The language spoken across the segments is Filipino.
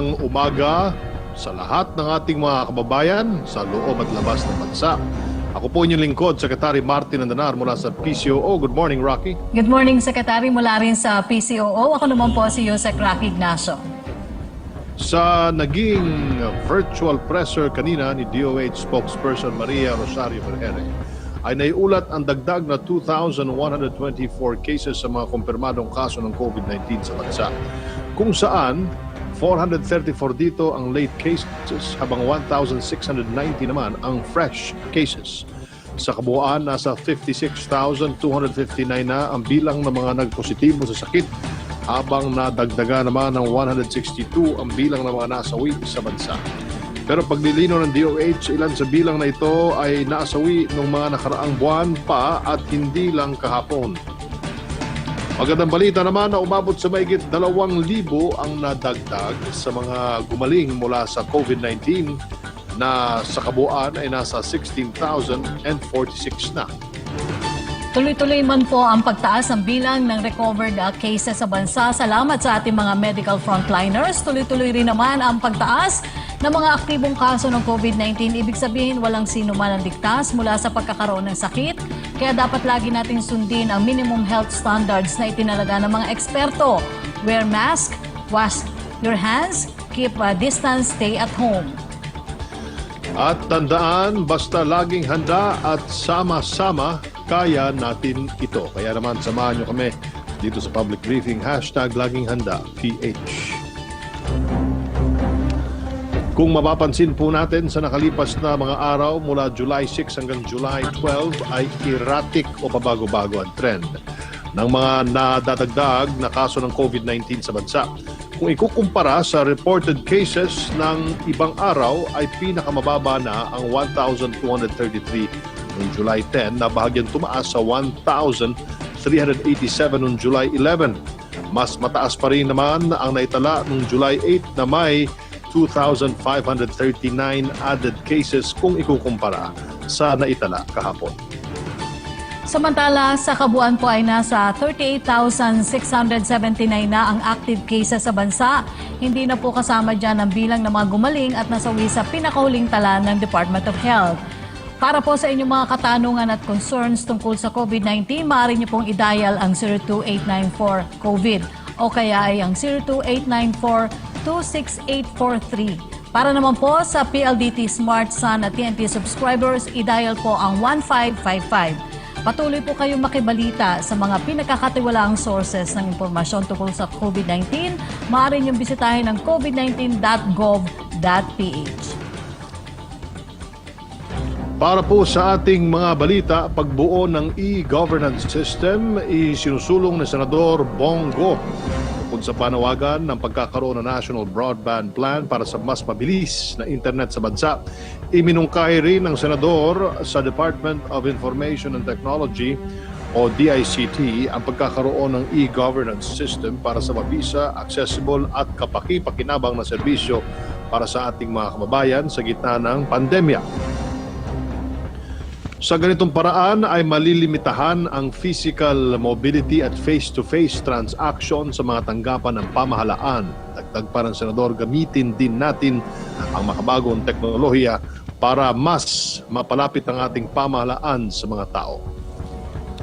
Magandang umaga sa lahat ng ating mga kababayan sa loob at labas ng bansa. Ako po inyong lingkod, Secretary Martin Andanar mula sa PCOO. Good morning, Rocky. Good morning, Secretary. Mula rin sa PCOO. Ako naman po si Yusek Rocky Ignacio. Sa naging virtual presser kanina ni DOH spokesperson Maria Rosario Vergere, ay naiulat ang dagdag na 2,124 cases sa mga kumpirmadong kaso ng COVID-19 sa bansa. Kung saan, 434 dito ang late cases habang 1,690 naman ang fresh cases. Sa kabuuan, nasa 56,259 na ang bilang ng mga nagpositibo sa sakit habang nadagdaga naman ng 162 ang bilang ng mga nasawi sa bansa. Pero paglilino ng DOH, ilan sa bilang na ito ay naasawi ng mga nakaraang buwan pa at hindi lang kahapon. Magandang balita naman na umabot sa mahigit 2,000 ang nadagdag sa mga gumaling mula sa COVID-19 na sa kabuuan ay nasa 16,046 na. Tuloy-tuloy man po ang pagtaas ng bilang ng recovered cases sa bansa. Salamat sa ating mga medical frontliners. Tuloy-tuloy rin naman ang pagtaas ng mga aktibong kaso ng COVID-19. Ibig sabihin, walang sino man ang ligtas mula sa pagkakaroon ng sakit. Kaya dapat lagi nating sundin ang minimum health standards na itinalaga ng mga eksperto. Wear mask, wash your hands, keep a distance, stay at home. At tandaan, basta laging handa at sama-sama, kaya natin ito. Kaya naman samahan nyo kami dito sa public briefing, #LagingHandaPH. Kung mapapansin po natin sa nakalipas na mga araw mula July 6 hanggang July 12 ay erratic o pabago-bago ang trend ng mga nadadagdag na kaso ng COVID-19 sa bansa. Kung ikukumpara sa reported cases ng ibang araw ay pinakamababa na ang 1,233 noong July 10 na bahagyang tumaas sa 1,387 noong July 11. Mas mataas pa rin naman ang naitala noong July 8 na may 2,539 added cases kung ikukumpara sa naitala kahapon. Samantala, sa kabuuan po ay nasa 38,679 na ang active cases sa bansa. Hindi na po kasama dyan ang bilang ng mga gumaling at nasawi sa pinakahuling tala ng Department of Health. Para po sa inyong mga katanungan at concerns tungkol sa COVID-19, maaari niyo pong i-dial ang 02894-COVID o kaya ay ang 02894-26843. Para naman po sa PLDT Smart Sun at TNT subscribers, i-dial po ang 1555. Patuloy po kayong makibalita sa mga pinakakatiwalaang sources ng impormasyon tungkol sa COVID-19. Maaari niyong bisitahin ang covid19.gov.ph. Para po sa ating mga balita, pagbuo ng e-governance system, isinusulong ni Senador Bongo tungkol sa panawagan ng pagkakaroon ng National Broadband Plan para sa mas mabilis na internet sa bansa. Iminungkahi rin ng Senador sa Department of Information and Technology o DICT ang pagkakaroon ng e-governance system para sa mabisa, accessible at kapaki-pakinabang na serbisyo para sa ating mga kababayan sa gitna ng pandemya. Sa ganitong paraan ay malilimitahan ang physical mobility at face-to-face transaction sa mga tanggapan ng pamahalaan. Dagdag pa ng Senador, gamitin din natin ang makabagong teknolohiya para mas mapalapit ang ating pamahalaan sa mga tao.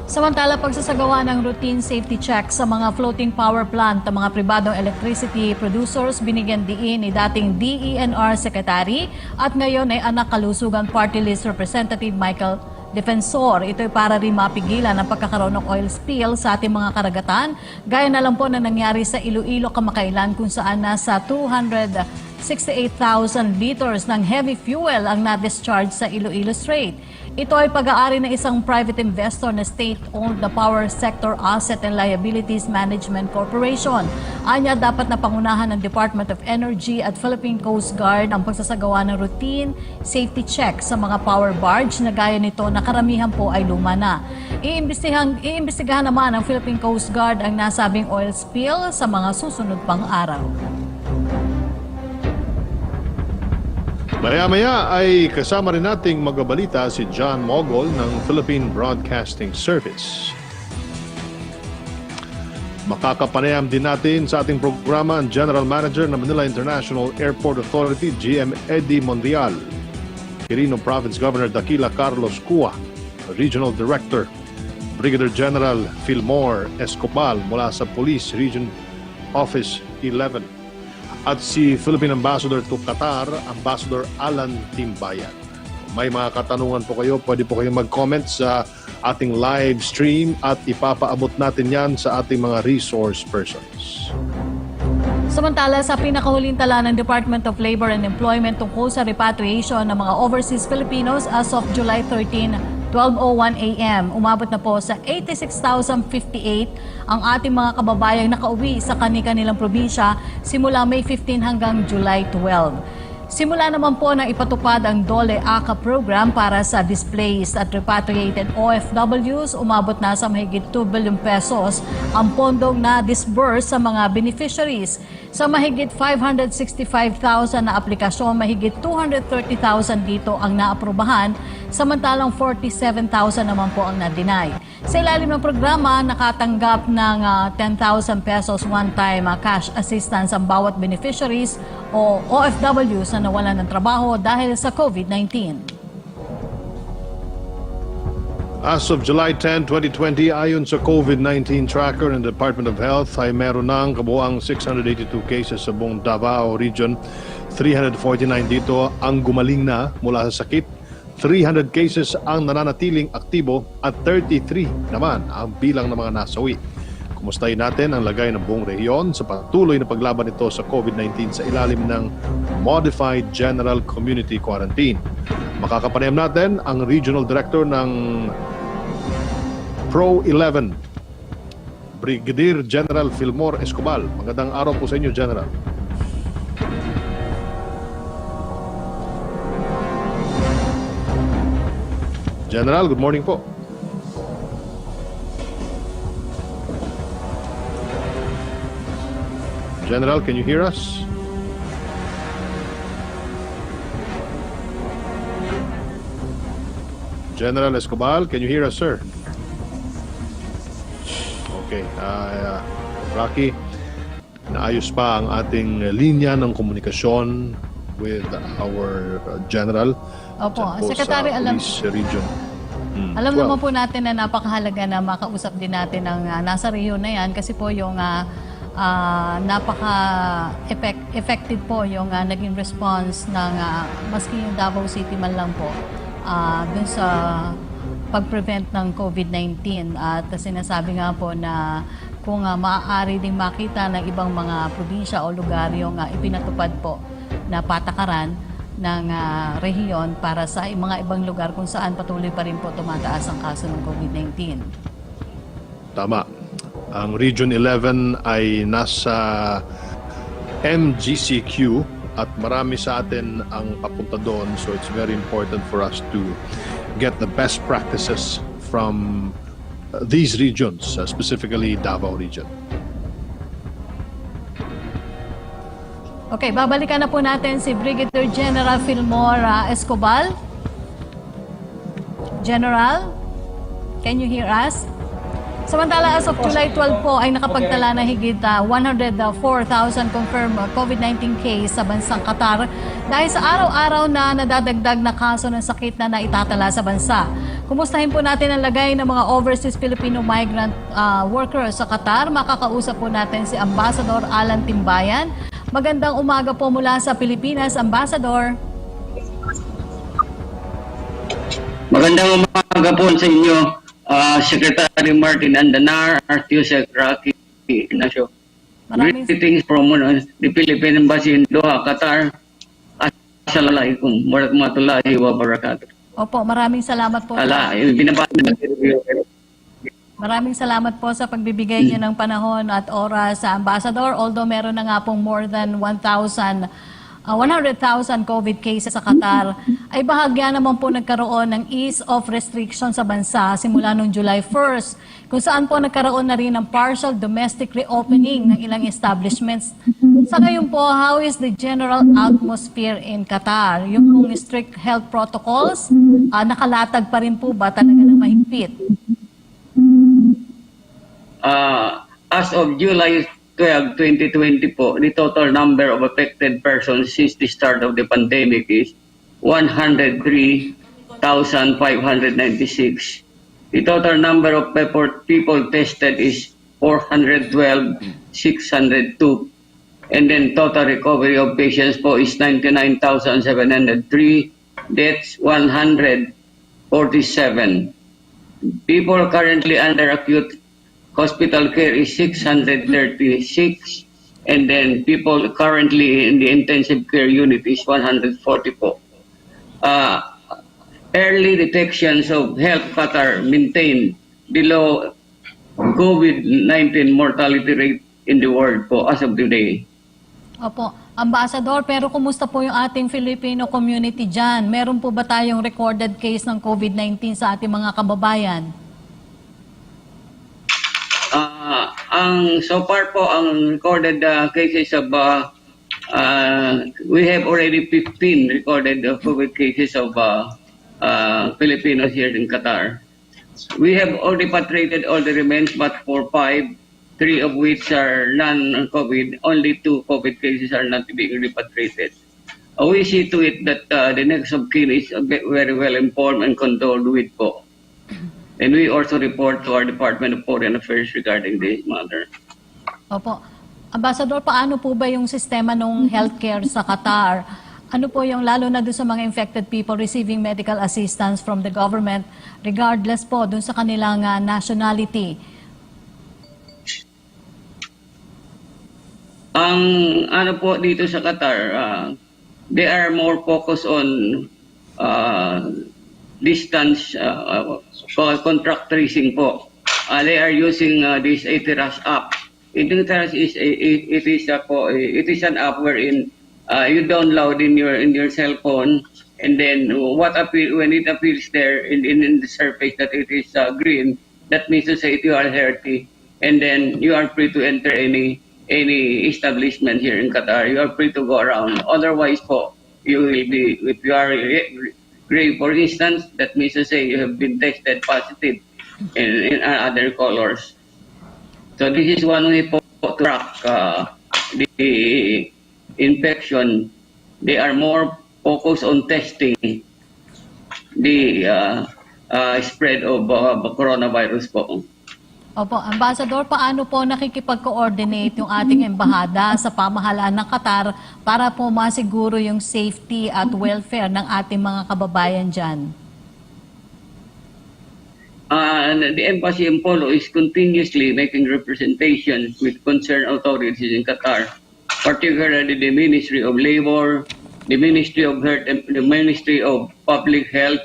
Samantala, pagsasagawa ng routine safety check sa mga floating power plant ng mga pribadong electricity producers, binigyan diin ni dating DENR Secretary at ngayon ay anak kalusugan party list Representative Michael Defensor. Ito ay para rin mapigilan ang pagkakaroon ng oil spill sa ating mga karagatan. Gaya na lang po na nangyari sa Iloilo kamakailan kung saan nasa 268,000 liters ng heavy fuel ang na-discharge sa Iloilo Strait. Ito ay pag-aari ng isang private investor na state-owned na Power Sector Asset and Liabilities Management Corporation. Anya, dapat na pangunahan ng Department of Energy at Philippine Coast Guard ang pagsasagawa ng routine safety check sa mga power barge na gaya nito na karamihan po ay luma na. Iimbestigahan naman ng Philippine Coast Guard ang nasabing oil spill sa mga susunod pang araw. Maya-maya ay kasama rin nating magbabalita si John Mogol ng Philippine Broadcasting Service. Makakapanayam din natin sa ating programa ang General Manager ng Manila International Airport Authority, GM Eddie Monreal, Quirino Province Governor Daquila Carlos Cua, Regional Director Brigadier General Fillmore Escobal mula sa Police Region Office 11, at si Philippine Ambassador to Qatar, Ambassador Alan Timbayan. May mga katanungan po kayo, pwede po kayong mag-comment sa ating live stream at ipapaabot natin yan sa ating mga resource persons. Samantala, sa pinakahuling tala ng Department of Labor and Employment tungkol sa repatriation ng mga overseas Filipinos as of July 13, 12:01 a.m., umabot na po sa 86,058 ang ating mga kababayang nakauwi sa kani-kanilang probinsya simula May 15 hanggang July 12. Simula naman po na ipatupad ang DOLE ACA program para sa displaced at repatriated OFWs, umabot na sa mahigit 2 billion pesos ang pondong na disburse sa mga beneficiaries. Sa mahigit 565,000 na aplikasyon, mahigit 230,000 dito ang naaprubahan, samantalang 47,000 naman po ang na-deny. Sa ilalim ng programa, nakatanggap ng 10,000 pesos one-time cash assistance ang bawat beneficiaries o OFWs na nawalan ng trabaho dahil sa COVID-19. As of July 10, 2020, ayon sa COVID-19 tracker ng Department of Health, ay meron ng kabuang 682 cases sa buong Davao Region. 349 dito ang gumaling na mula sa sakit. 300 cases ang nananatiling aktibo at 33 naman ang bilang ng mga nasawi. Kumustahin natin ang lagay ng buong rehiyon sa patuloy na paglaban nito sa COVID-19 sa ilalim ng Modified General Community Quarantine. Makakapanayam natin ang Regional Director ng Pro 11, Brigadier General Fillmore Escobal. Magandang araw po sa inyo, General. General, good morning po. General, can you hear us? General Escobal, can you hear us, sir? Okay. Rocky, naayos pa ang ating linya ng komunikasyon with our general. Opo, po Secretary, sa alam, police region. alam naman po natin na napakahalaga na makausap din natin ang nasa rehiyon na yan kasi po yung napaka-effective po yung naging response ng maski yung Davao City man lang po dun sa pag-prevent ng COVID-19. At sinasabi nga po na kung maaari ding makita ng ibang mga probinsya o lugar yung ipinatupad po na patakaran ng rehiyon para sa mga ibang lugar kung saan patuloy pa rin po tumataas ang kaso ng COVID-19. Tama. Ang Region 11 ay nasa MGCQ at marami sa atin ang papunta doon. So it's very important for us to get the best practices from these regions, specifically Davao region. Okay, babalikan na po natin si Brigadier General Fillmore Escobal. General, can you hear us? Samantala, as of July 12 po ay nakapagtala na higit 104,000 confirmed COVID-19 case sa bansang Qatar dahil sa araw-araw na nadadagdag na kaso ng sakit na naitatala sa bansa. Kumustahin po natin ang lagay ng mga overseas Filipino migrant workers sa Qatar. Makakausap po natin si Ambassador Alan Timbayan. Magandang umaga po mula sa Pilipinas, Ambassador. Magandang umaga po sa inyo, Secretary Martin Andanar, Artiusec Rocky Ignacio. Greetings from the Philippine Embassy in Doha, Qatar. Assalamualaikum warahmatullahi wabarakatuh. Opo, maraming salamat po. Maraming salamat po sa pagbibigay niyo ng panahon at oras sa Ambassador. Although meron na nga pong more than 100,000 COVID cases sa Qatar, ay bahagya naman po nagkaroon ng ease of restriction sa bansa simula noong July 1st, kung saan po nagkaroon na rin ng partial domestic reopening ng ilang establishments. Sa ngayon po, how is the general atmosphere in Qatar? Yung pong strict health protocols, nakalatag pa rin po ba talaga ng mahigpit? as of July 12, 2020 po, the total number of affected persons since the start of the pandemic is 103,596. The total number of people tested is 412,602. And then total recovery of patients po is 99,703. Deaths 147. People currently under acute hospital care is 636. And then people currently in the intensive care unit is 140 po. Early detections of health Qatar maintained below COVID-19 mortality rate in the world po as of today. Opo. Ambassador, pero kumusta po yung ating Filipino community dyan? Meron po ba tayong recorded case ng COVID-19 sa ating mga kababayan? So far po, ang recorded cases of, we have already 15 recorded COVID cases of Filipinos here in Qatar. We have already repatriated all the remains but for 5, 3 of which are non-COVID, only 2 COVID cases are not being repatriated. We see to it that the next of kin is very well informed and condoled with po. And we also report to our Department of Foreign Affairs regarding this matter. Opo. Ambassador, paano po ba yung sistema ng healthcare sa Qatar? Ano po yung lalo na doon sa mga infected people receiving medical assistance from the government regardless po doon sa kanilang nationality? Ang ano po dito sa Qatar, they are more focused on distance contract tracing po. They are using this ATRAS app. ATRAS is it is an app wherein you download in your cell phone, and then when it appears there in the surface that it is green, that means to say you are healthy, and then you are free to enter any establishment here in Qatar. You are free to go around. Otherwise po, you will be, if you are gray for instance, that means to say you have been tested positive in other colors. So this is one way po to track the infection. They are more focused on testing the spread of coronavirus po. Opo, Ambassador, paano po nakikipag-coordinate yung ating embahada sa pamahalaan ng Qatar para po masiguro yung safety at welfare ng ating mga kababayan dyan? The embassy in Polo is continuously making representations with concerned authorities in Qatar, particularly the Ministry of Labor, the Ministry of Health, the Ministry of Public Health,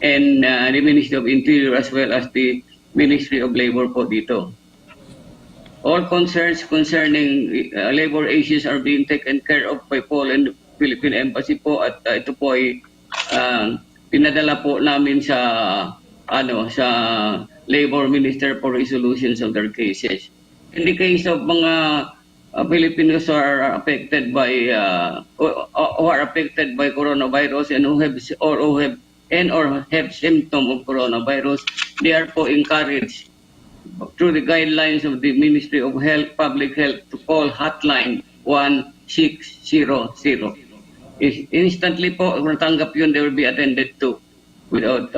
and the Ministry of Interior, as well as the Ministry of Labor po dito. All concerns concerning labor issues are being taken care of by Polo and Philippine Embassy po, at ito po ay pinadala po namin sa sa Labor Minister for resolutions of their cases. In the case of mga Filipinos who are affected by coronavirus and who have symptom of coronavirus, they are po encouraged through the guidelines of the Ministry of Health, Public Health, to call hotline 1600. Instantly po, kung natanggap yun, they will be attended to without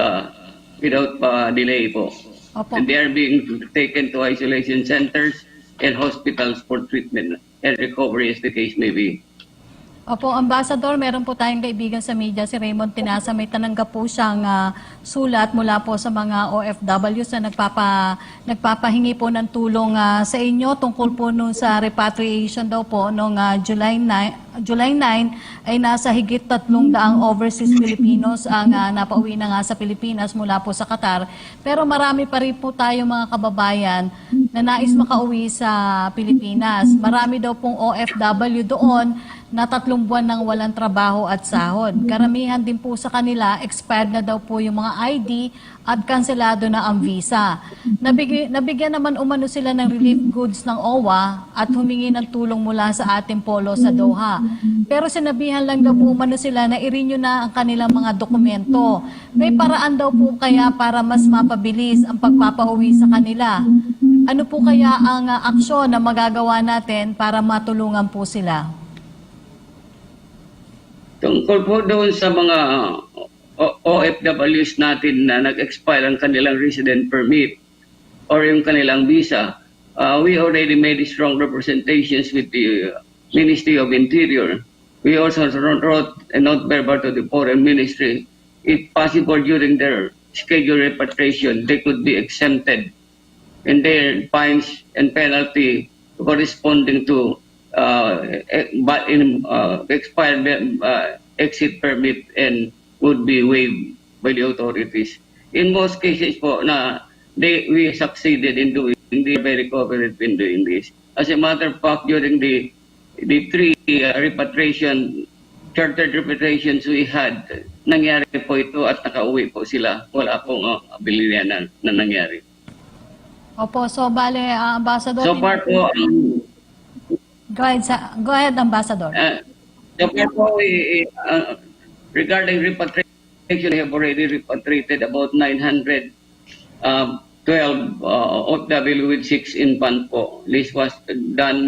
delay po. Opo. And they are being taken to isolation centers and hospitals for treatment and recovery as the case may be. Opo, Ambassador, meron po tayong kaibigan sa media, si Raymond Tinasa. May tananggap po siyang sulat mula po sa mga OFWs na nagpapahingi po ng tulong sa inyo tungkol po nung sa repatriation daw po noong July 9 ay nasa higit 300 overseas Filipinos ang napauwi na nga sa Pilipinas mula po sa Qatar. Pero marami pa rin po tayo mga kababayan na nais makauwi sa Pilipinas. Marami daw pong OFW doon na 3 buwan nang walang trabaho at sahod. Karamihan din po sa kanila, expired na daw po yung mga ID at kanselado na ang visa. Nabigyan naman umano sila ng relief goods ng OWA at humingi ng tulong mula sa ating polo sa Doha. Pero sinabihan lang daw po umano sila na i-renew na ang kanilang mga dokumento. May paraan daw po kaya para mas mapabilis ang pagpapauwi sa kanila. Ano po kaya ang aksyon na magagawa natin para matulungan po sila? Tungkol po doon sa mga OFWs natin na nag-expire ang kanilang resident permit or yung kanilang visa, we already made strong representations with the Ministry of Interior. We also wrote a note verbal to the Foreign Ministry. If possible, during their scheduled repatriation, they could be exempted in their fines and penalty corresponding to expired exit permit and would be waived by the authorities. In most cases po na we succeeded in doing, they are very cooperative in doing this. As a matter of fact, during the three repatriation, chartered repatriations we had, nangyari po ito at nakauwi po sila. Wala pong abilidad na nangyari. Opo, so bale, Ambassador... So far po, go ahead, Ambassador. So far po, regarding repatriation, we have already repatriated about 912 OFW with 6 infants po. This was done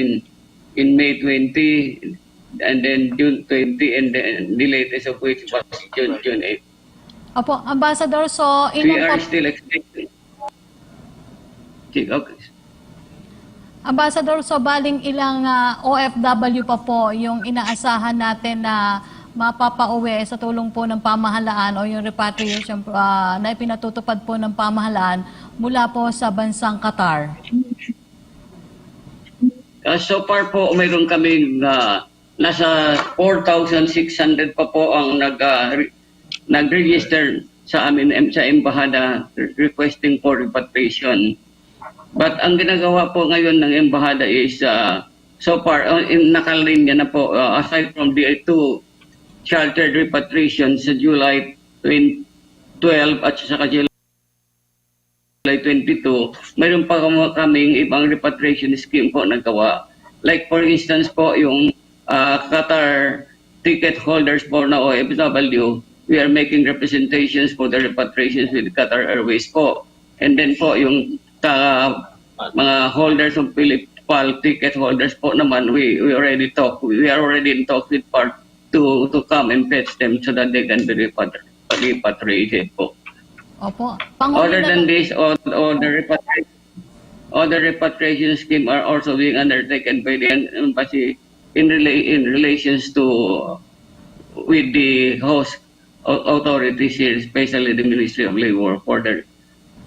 in May 20 and then June 20 and then the latest of which was June 8. Opo, Ambassador, so... We are still expecting. Okay. Ambassador, so baling ilang OFW pa po yung inaasahan natin na mapapauwi sa tulong po ng pamahalaan o yung repatriation na ipinatutupad po ng pamahalaan mula po sa bansang Qatar? So far po, mayroon kaming nasa 4,600 pa po ang nag-register sa amin sa embahada requesting for repatriation. But ang ginagawa po ngayon ng embahada is so far nakalinya na po aside from the 2 chartered repatriations sa July 12 at saka July 22, mayroon pa kaming ibang repatriation scheme po nagawa. Like for instance po yung Qatar ticket holders po na OFW, we are making representations for the repatriations with Qatar Airways po. And then po yung mga holders of PhilipPal ticket holders po naman, we are already in talks with part to come and fetch them so that they can be repatriated po. Opo. Other than this, all the repatriation scheme are also being undertaken by the embassy in relations to with the host authorities here, especially the Ministry of Labor for the.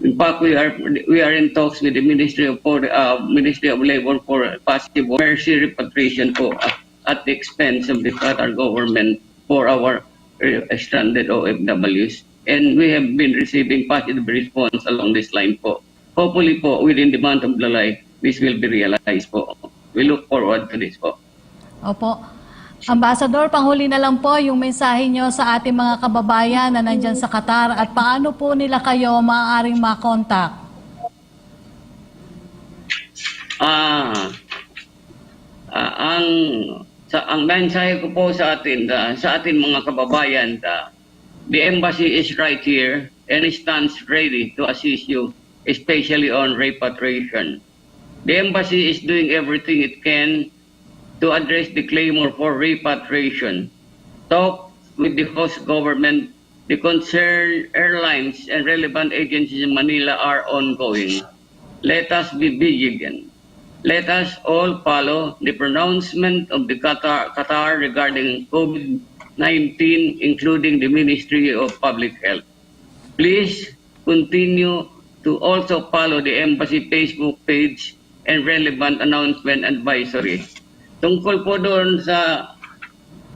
In fact, we are in talks with the Ministry of Labor for possible mercy repatriation po at the expense of the Qatar government for our stranded OFWs. And we have been receiving positive response along this line po. Hopefully po, within the month of July, this will be realized po. We look forward to this po. Opo. Ambassador, panghuli na lang po yung mensahe nyo sa ating mga kababayan na nandyan sa Qatar at paano po nila kayo maaaring makontak? Ang mensahe ko po sa ating mga kababayan, the embassy is right here and stands ready to assist you, especially on repatriation. The embassy is doing everything it can to address the clamor for repatriation. Talk with the host government, the concerned airlines and relevant agencies in Manila are ongoing. Let us be vigilant. Let us all follow the pronouncement of the Qatar regarding COVID-19, including the Ministry of Public Health. Please continue to also follow the embassy Facebook page and relevant announcement advisory. Tungkol po doon sa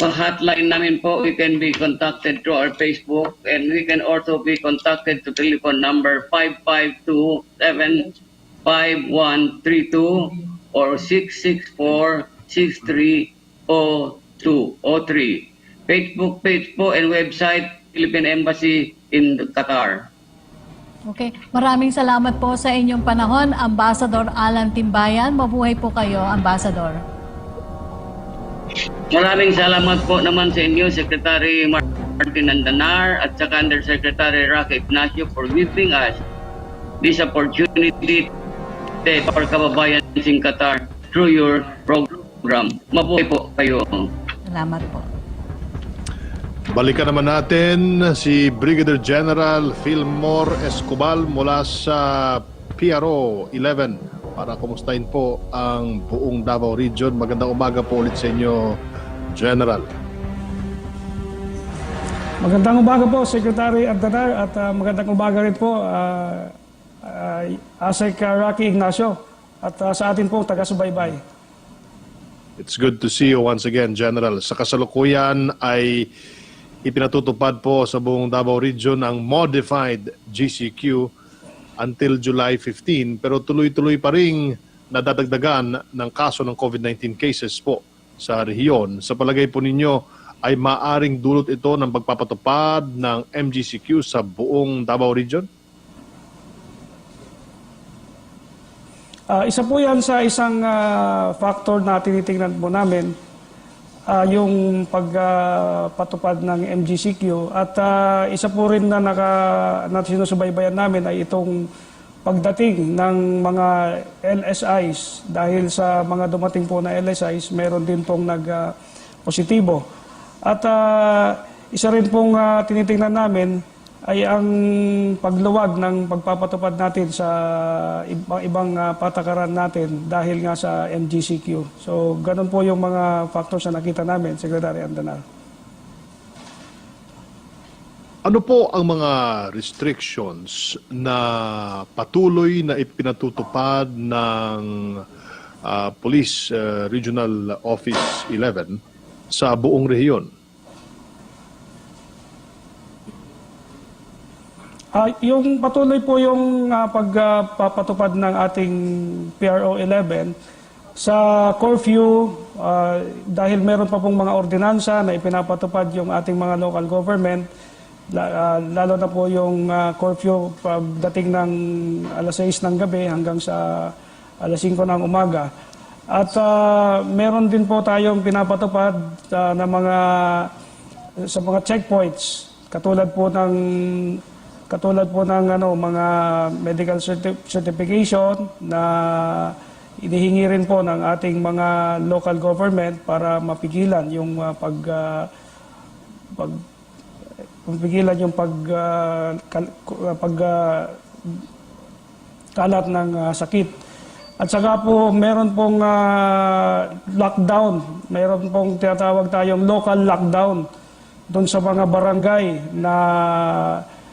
hotline namin po, we can be contacted through our Facebook and we can also be contacted to telephone number 5527-5132 or 664-6303. Facebook page po and website, Philippine Embassy in Qatar. Okay. Maraming salamat po sa inyong panahon, Ambassador Alan Timbayan. Mabuhay po kayo, Ambassador. Maraming salamat po naman sa inyo, Secretary Martin Andanar at saka Undersecretary Roque Ignacio for giving us this opportunity for kababayan sing Qatar through your program. Mabuhay po kayo. Salamat po. Balikan naman natin si Brigadier General Fillmore Escobal mula sa PRO 11 para kumustahin po ang buong Davao Region. Magandang umaga po ulit sa inyo, General. Magandang umaga po, Secretary Andanar, at magandang umaga rin po, Asek Rocky Ignacio, at sa atin po, taga-subaybay. It's good to see you once again, General. Sa kasalukuyan ay ipinatutupad po sa buong Davao Region ang modified GCQ until July 15, pero tuloy-tuloy pa rin nadadagdagan ng kaso ng COVID-19 cases po sa rehiyon. Sa palagay po ninyo, ay maaring dulot ito ng pagpapatupad ng MGCQ sa buong Davao Region? Isa po yan sa isang factor na tinitingnan po namin, yung pagpatupad ng MGCQ. At isa po rin na sinusubaybayan namin ay itong pagdating ng mga LSIs. Dahil sa mga dumating po na LSIs, meron din pong nag-positibo. At isa rin pong tinitingnan namin ay ang pagluwag ng pagpapatupad natin sa ibang patakaran natin dahil nga sa MGCQ. So, ganun po yung mga factors na nakita namin, Secretary Andanar. Ano po ang mga restrictions na patuloy na ipinatutupad ng Police Regional Office 11 sa buong rehiyon? Yung patuloy po yung pagpapatupad ng ating PRO 11 sa curfew, dahil meron pa pong mga ordinansa na ipinapatupad yung ating mga local government, lalo na po yung curfew pagdating ng alas 6 ng gabi hanggang sa alas 5 ng umaga. At meron din po tayong pinapatupad sa mga checkpoints, katulad po ng mga medical certification na inihingi rin po ng ating mga local government para mapigilan yung kalat ng sakit. At saka po meron pong lockdown, meron pong tinatawag tayong local lockdown doon sa mga barangay na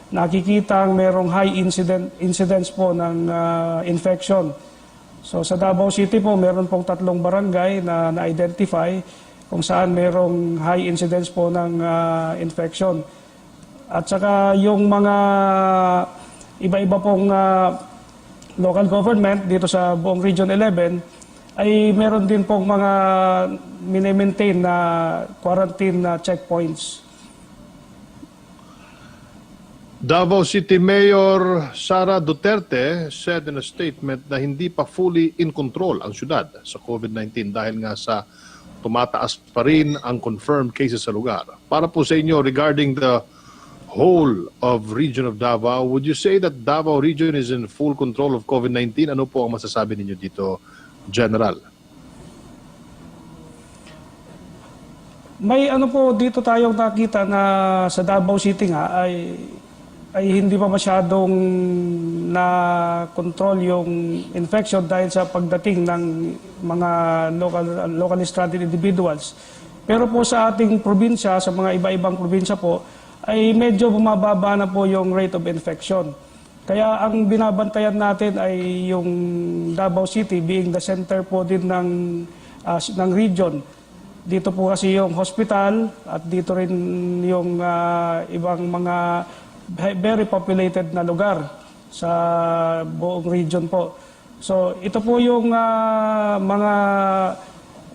nakikita merong high incidence po ng infection. So sa Davao City po, meron pong 3 barangay na na-identify kung saan merong high incidence po ng infection. At saka yung mga iba-iba pong local government dito sa buong Region 11 ay meron din pong mga mini-maintain na quarantine checkpoints. Davao City Mayor Sara Duterte said in a statement na hindi pa fully in control ang syudad sa COVID-19 dahil nga sa tumataas pa rin ang confirmed cases sa lugar. Para po sa inyo, regarding the whole of region of Davao, would you say that Davao region is in full control of COVID-19? Ano po ang masasabi ninyo dito, General? May po dito tayong nakita na sa Davao City nga ay hindi pa masyadong na-control yung infection dahil sa pagdating ng mga locally stranded individuals. Pero po sa ating probinsya, sa mga iba-ibang probinsya po, ay medyo bumababa na po yung rate of infection. Kaya ang binabantayan natin ay yung Davao City being the center po din ng region. Dito po kasi yung hospital at dito rin yung ibang mga very populated na lugar sa buong region po. So ito po yung mga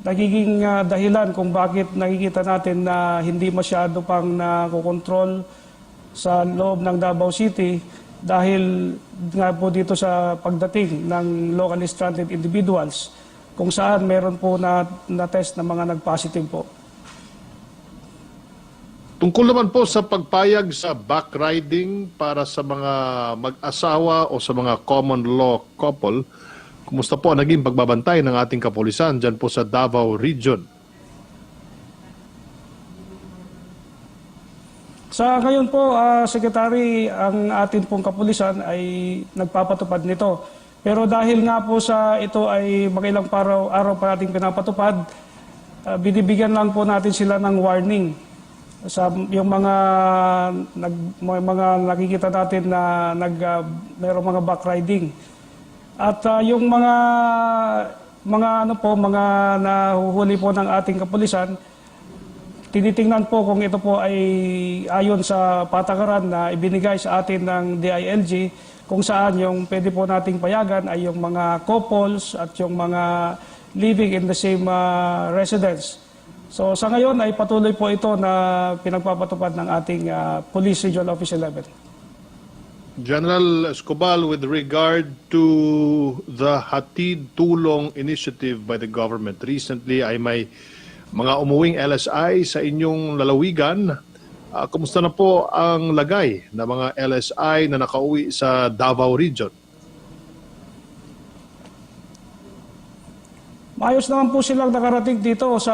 nagiging dahilan kung bakit nakikita natin na hindi masyado pang nakokontrol sa loob ng Davao City dahil nga po dito sa pagdating ng locally stranded individuals kung saan meron po na test na mga nag-positive po. Tungkol naman po sa pagpayag sa backriding para sa mga mag-asawa o sa mga common law couple, Kumusta po ang naging pagbabantay ng ating kapulisan dyan po sa Davao Region? Sa ngayon po, Secretary, ang atin pong kapulisan ay nagpapatupad nito. Pero dahil nga po sa ito ay makilang araw pa nating pinapatupad, binibigyan lang po natin sila ng warning. Sa yung mga nakikita natin na mayroong mga backriding. At yung mga nahuhuli po ng ating kapulisan, tinitingnan po kung ito po ay ayon sa patakaran na ibinigay sa atin ng DILG, kung saan yung pwede po nating payagan ay yung mga couples at yung mga living in the same residence. So sa ngayon ay patuloy po ito na pinagpapatupad ng ating Police Regional Office 11. General Escobal, with regard to the Hatid Tulong initiative by the government, recently ay may mga umuwing LSI sa inyong lalawigan. Kumusta na po ang lagay ng mga LSI na nakauwi sa Davao Region? Maayos naman po silang nakarating dito sa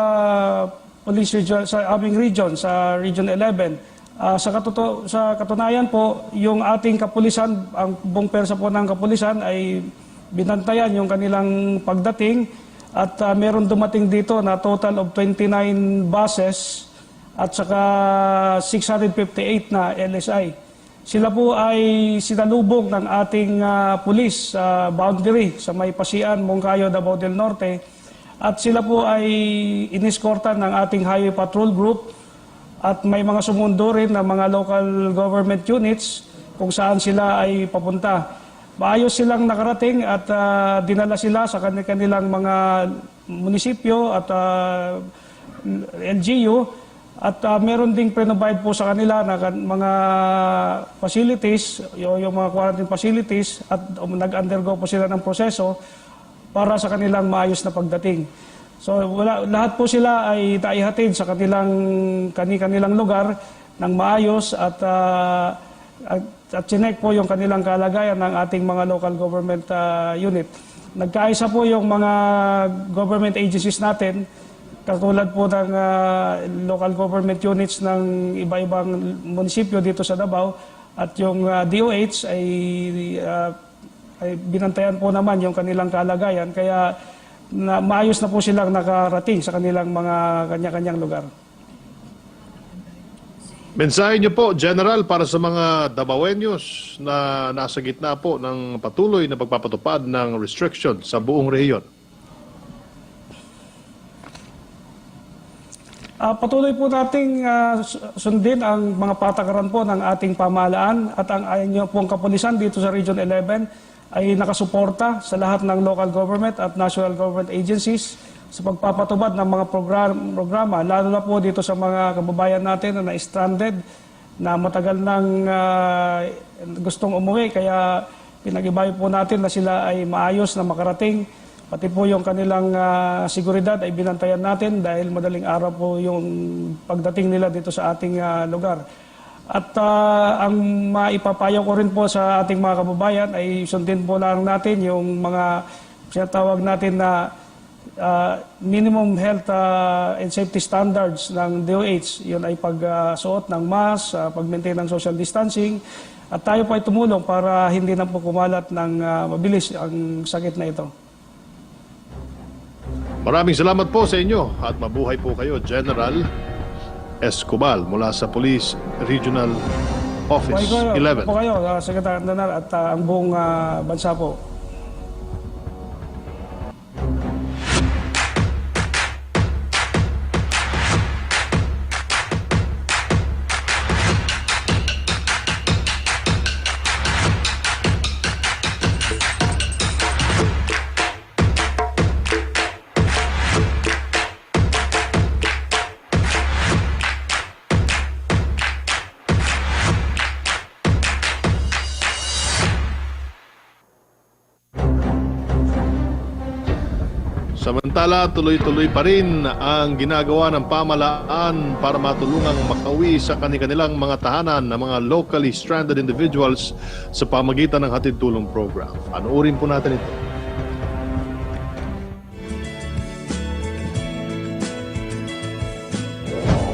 police region, sa aming region, sa Region 11. Sa katunayan po, yung ating kapulisan, ang buong persa po ng kapulisan ay binantayan yung kanilang pagdating. At meron dumating dito na total of 29 buses at saka 658 na LSI. Sila po ay sinalubog ng ating pulis sa boundary sa may Pasian, Moncayo, Davao del Norte. At sila po ay iniskortan ng ating Highway Patrol Group at may mga sumundo rin ng mga local government units kung saan sila ay papunta. Maayos silang nakarating at dinala sila sa kanilang mga munisipyo at LGU at meron ding provide po sa kanila na mga facilities, yung mga quarantine facilities at nag-undergo po sila ng proseso para sa kanilang maayos na pagdating. So lahat po sila ay naihatid sa kanilang lugar ng maayos at chinek po yung kanilang kalagayan ng ating mga local government unit. Nagkaisa po yung mga government agencies natin, katulad po ng local government units ng iba-ibang munisipyo dito sa Davao, at yung DOH ay binantayan po naman yung kanilang kalagayan, kaya maayos na po silang nakarating sa kanilang mga kanya-kanyang lugar. Mensahe niyo po, General, para sa mga Davaoenos na nasa gitna po ng patuloy na pagpapatupad ng restriction sa buong rehiyon. Patuloy po nating sundin ang mga patakaran po ng ating pamahalaan at ang ayon pong kapulisan dito sa Region 11 ay nakasuporta sa lahat ng local government at national government agencies sa pagpapatubad ng mga programa, lalo na po dito sa mga kababayan natin na na-stranded, na matagal nang gustong umuwi, kaya pinag-ibayo po natin na sila ay maayos na makarating. Pati po yung kanilang seguridad ay binantayan natin dahil madaling araw po yung pagdating nila dito sa ating lugar. At ang maipapayo ko rin po sa ating mga kababayan ay sundin po lang natin yung mga sinatawag natin na minimum health and safety standards ng DOH. Yun ay pagsuot ng mask, pag-maintain ng social distancing. At tayo po ay tumulong para hindi na po kumalat ng mabilis ang sakit na ito. Maraming salamat po sa inyo at mabuhay po kayo, General Escobal mula sa Police Regional Office 11. Po kayo, Secretary Andanar, at ang buong bansa po. Samantala, tuloy-tuloy pa rin ang ginagawa ng pamahalaan para matulungang makauwi sa kanilang mga tahanan ng mga locally stranded individuals sa pamagitan ng Hatid Tulong Program. Panoorin po natin ito.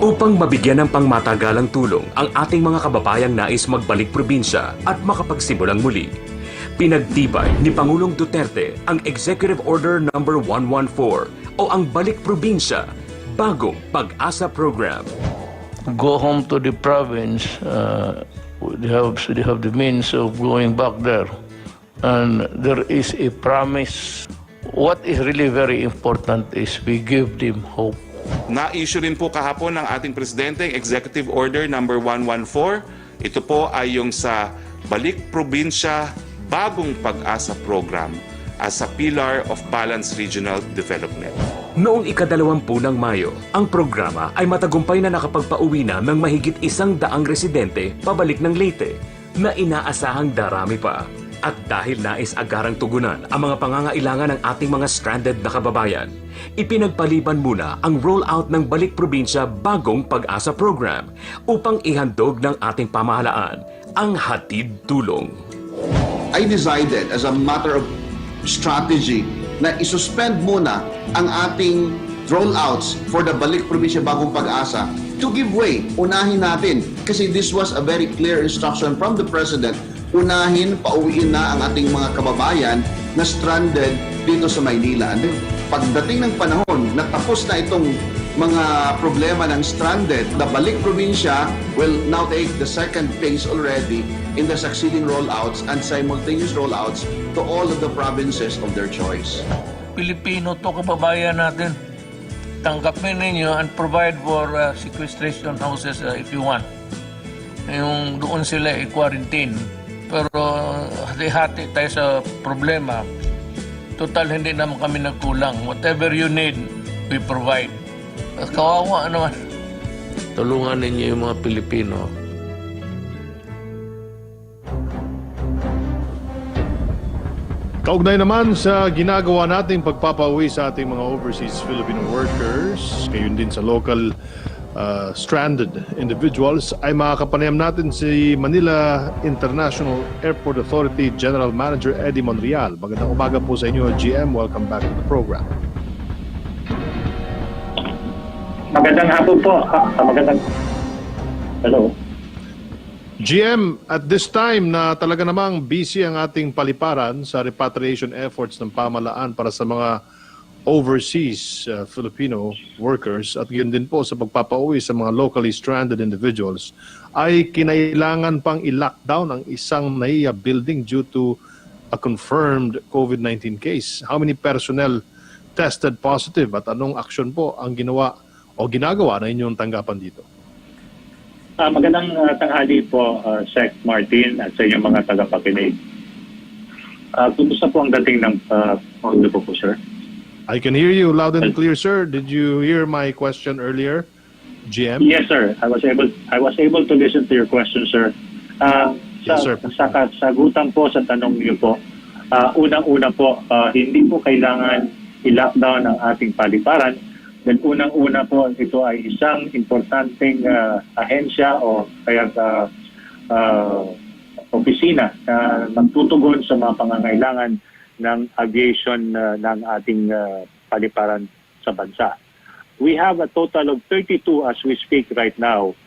Upang mabigyan ng pangmatagalang tulong ang ating mga kababayang nais magbalik probinsya at makapagsimulang muli, pinagtibay ni Pangulong Duterte ang Executive Order No. 114 o ang Balik Probinsya, Bagong Pag-asa Program. Go home to the province, they have the means of going back there. And there is a promise. What is really very important is we give them hope. Na-issue rin po kahapon ng ating Presidente Executive Order No. 114. Ito po ay yung sa Balik Probinsya, Bagong Pag-asa Program as a pillar of balanced regional development. Noong ika-20 ng Mayo, ang programa ay matagumpay na nakapagpauwi na ng mahigit 100 residente pabalik ng Leyte na inaasahang darami pa. At dahil nais agarang tugunan ang mga pangangailangan ng ating mga stranded na kababayan, ipinagpaliban muna ang rollout ng Balik Probinsya Bagong Pag-asa Program upang ihandog ng ating pamahalaan ang hatid tulong. I decided as a matter of strategy na isuspend muna ang ating rollouts for the Balik Probinsya Bagong Pag-asa to give way. Unahin natin kasi this was a very clear instruction from the President. Unahin, pauwiin na ang ating mga kababayan na stranded dito sa Maynila. And pagdating ng panahon na tapos na itong mga problema ng stranded, the Balik Probinsya will now take the second phase already in the succeeding rollouts and simultaneous rollouts to all of the provinces of their choice. Pilipino to, kababayan natin. Tanggapin ninyo and provide for sequestration houses if you want. Yung doon sila i-quarantine. Pero hati-hati tayo sa problema. Total, hindi naman kami nagkulang. Whatever you need, we provide. Kawawa naman. Tulungan ninyo yung mga Pilipino. Kaugnay naman sa ginagawa nating pagpapauwi sa ating mga overseas Filipino workers, gayon din sa local stranded individuals, ay makakapanayam natin si Manila International Airport Authority General Manager Eddie Monreal. Magandang umaga po sa inyo, GM. Welcome back to the program. Magandang hapon po. Hello. GM, at this time na talaga namang busy ang ating paliparan sa repatriation efforts ng pamahalaan para sa mga overseas Filipino workers at yun din po sa pagpapauwi sa mga locally stranded individuals, ay kinailangan pang i-lockdown ang isang NAIA building due to a confirmed COVID-19 case. How many personnel tested positive at anong aksyon po ang ginawa o ginagawa na inyong tanggapan dito? Magandang tanghali po, Sec Martin at sa inyong mga tagapakinig. Kumusta po ang dating ng Pangulo po, sir? I can hear you loud and clear, sir. Did you hear my question earlier, GM? Yes, sir. I was able to listen to your question, sir. Yes, sir. Sa kasagutan po sa tanong niyo po, unang-una po, hindi po kailangan i-lockdown ang ating paliparan. Then unang-una po, ito ay isang importanteng ahensya o kaya opisina na magtutugon sa mga pangangailangan ng aviation ng ating paliparan sa bansa. We have a total of 32 as we speak right now.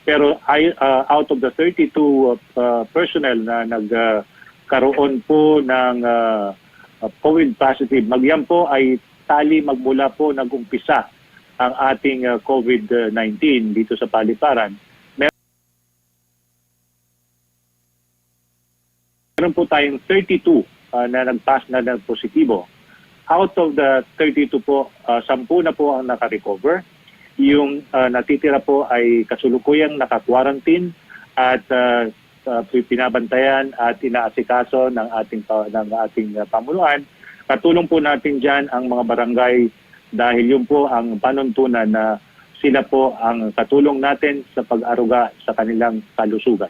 Pero out of the 32 personnel na nagkaroon po ng COVID positive, magyan po ay tali magmula po nag-umpisa ang ating COVID-19 dito sa paliparan. Meron po tayong 32 na nag-pass na positibo. Out of the 32 po, 10 na po ang naka-recover. Yung natitira po ay kasulukuyang naka-quarantine at pinabantayan at inaasikaso ng ating pamunuan. Katulong po natin dyan ang mga barangay dahil yun po ang panuntunan na sila po ang katulong natin sa pag-aruga sa kanilang kalusugan.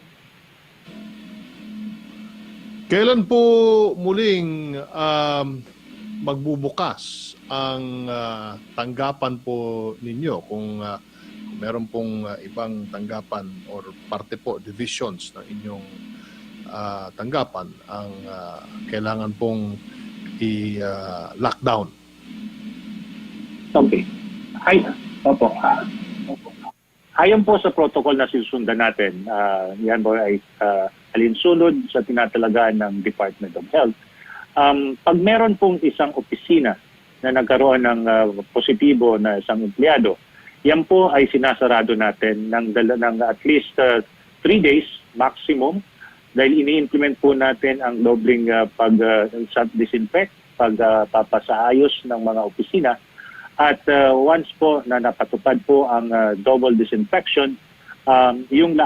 Kailan po muling magbubukas ang tanggapan po ninyo kung meron pong ibang tanggapan or parte po, divisions ng inyong tanggapan ang kailangan pong i-lockdown? Okay. Opo. Ayon po sa protocol na sinusundan natin, yan po ay alinsunod sa tinatalagaan ng Department of Health. Pag meron pong isang opisina na nagkaroon ng positibo na isang empleyado, yan po ay sinasarado natin ng at least 3 days maximum dahil ini-implement po natin ang dobling pag-disinfect, pagpapasaayos ng mga opisina. At once po na napatupad po ang double disinfection, yung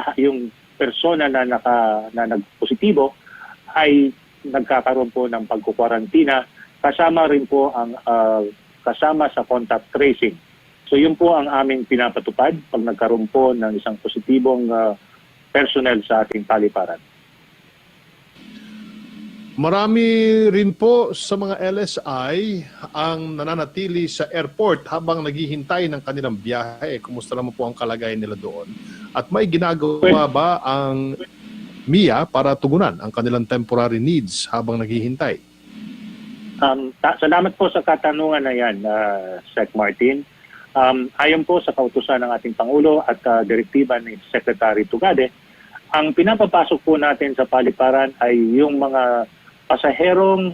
persona na nagpositibo ay nagkakaroon po ng pagkukwarantina kasama rin po ang kasama sa contact tracing. So yun po ang aming pinapatupad pag nagkaroon po ng isang positibong personnel sa ating paliparan. Marami rin po sa mga LSI ang nananatili sa airport habang naghihintay ng kanilang biyahe. Kumusta naman po ang kalagayan nila doon? At may ginagawa ba ang MIA para tugunan ang kanilang temporary needs habang naghihintay? Salamat po sa katanungan na yan, Sec. Martin. Ayon po sa kautusan ng ating Pangulo at direktiba ni Secretary Tugade, ang pinapapasok po natin sa paliparan ay yung mga pasaherong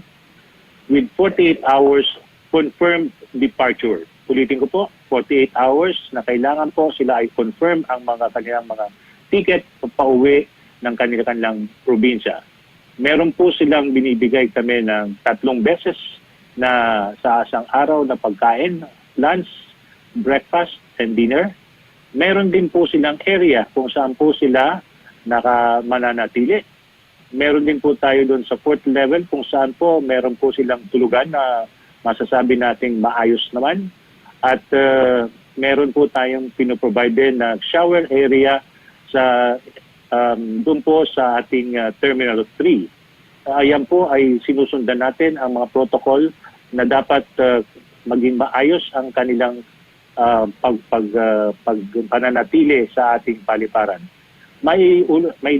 with 48 hours confirmed departure. Ulitin ko po, 48 hours na kailangan po sila ay confirm ang kanilang mga ticket pauwi ng kanilang probinsya. Meron po silang binibigay kami ng 3 beses na sa isang araw na pagkain, lunch, breakfast, and dinner. Meron din po silang area kung saan po sila mananatili. Meron din po tayo doon sa 4th level kung saan po meron po silang tulugan na masasabi nating maayos naman. At meron po tayong pinoprovide din na shower area sa doon po sa ating Terminal 3. Ayan po ay sinusundan natin ang mga protocol na dapat maging maayos ang kanilang pananatili sa ating paliparan. May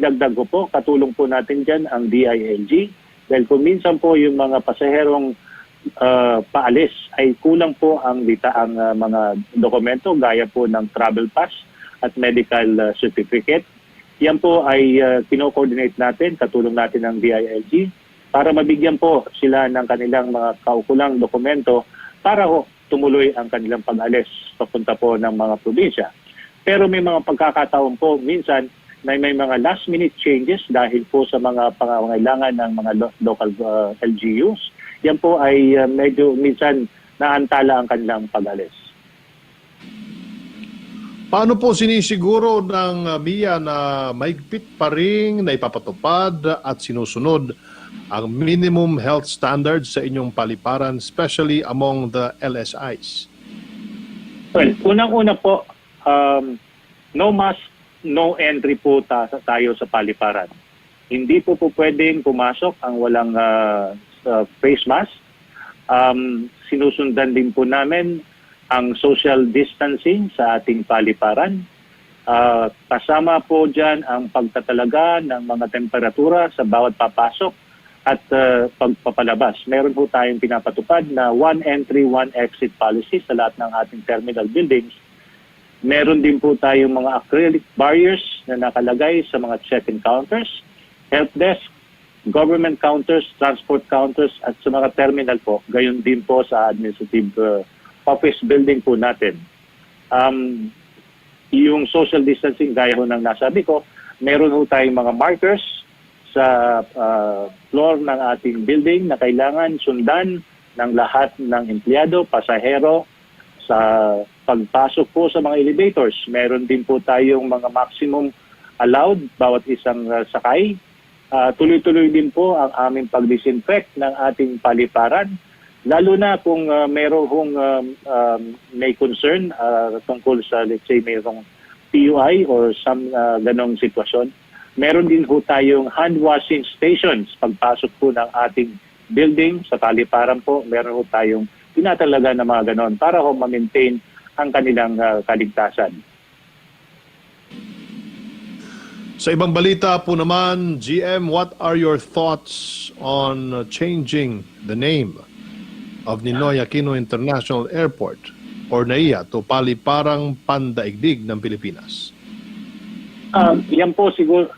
dagdag ko po, katulong po natin dyan ang DILG dahil kung minsan po yung mga pasaherong paalis ay kulang po ang mga dokumento gaya po ng travel pass at medical certificate. Yan po ay kino-coordinate natin, katulong natin ng DILG para mabigyan po sila ng kanilang mga kaukulang dokumento para tumuloy ang kanilang pag-alis papunta po ng mga probinsya. Pero may mga pagkakataon po minsan na may mga last-minute changes dahil po sa mga pangangailangan ng mga local LGUs. Yan po ay medyo minsan naantala ang kanilang pag-alis. Paano po sinisiguro ng MIA na mahigpit pa rin na ipapatupad at sinusunod ang minimum health standards sa inyong paliparan, especially among the LSIs? Well, unang-una po, no mask, no entry po tayo sa paliparan. Hindi po pwedeng pumasok ang walang face mask. Sinusundan din po namin ang social distancing sa ating paliparan. Kasama po dyan ang pagtatalaga ng mga temperatura sa bawat papasok at pagpapalabas. Meron po tayong pinapatupad na 1 entry, 1 exit policy sa lahat ng ating terminal buildings. Meron din po tayong mga acrylic barriers na nakalagay sa mga check-in counters, help desk, government counters, transport counters, at sa mga terminal po. Gayon din po sa administrative office building po natin. Yung social distancing, gaya ho ng nasabi ko, meron po tayong mga markers sa floor ng ating building na kailangan sundan ng lahat ng empleyado, pasahero, sa pagpasok po sa mga elevators. Meron din po tayong mga maximum allowed bawat isang sakay. Tuloy-tuloy din po ang aming pag-disinfect ng ating paliparan. Lalo na kung may concern tungkol sa, let's say, mayroong PUI or some ganong sitwasyon. Meron din po tayong hand washing stations pagpasok po ng ating building sa paliparan po. Meron po tayong tinatalaga na mga ganon para ma-maintain ang kanilang kaligtasan. Sa ibang balita po naman, GM, what are your thoughts on changing the name of Ninoy Aquino International Airport or NAIA to paliparang pandaigdig ng Pilipinas? Yan po siguro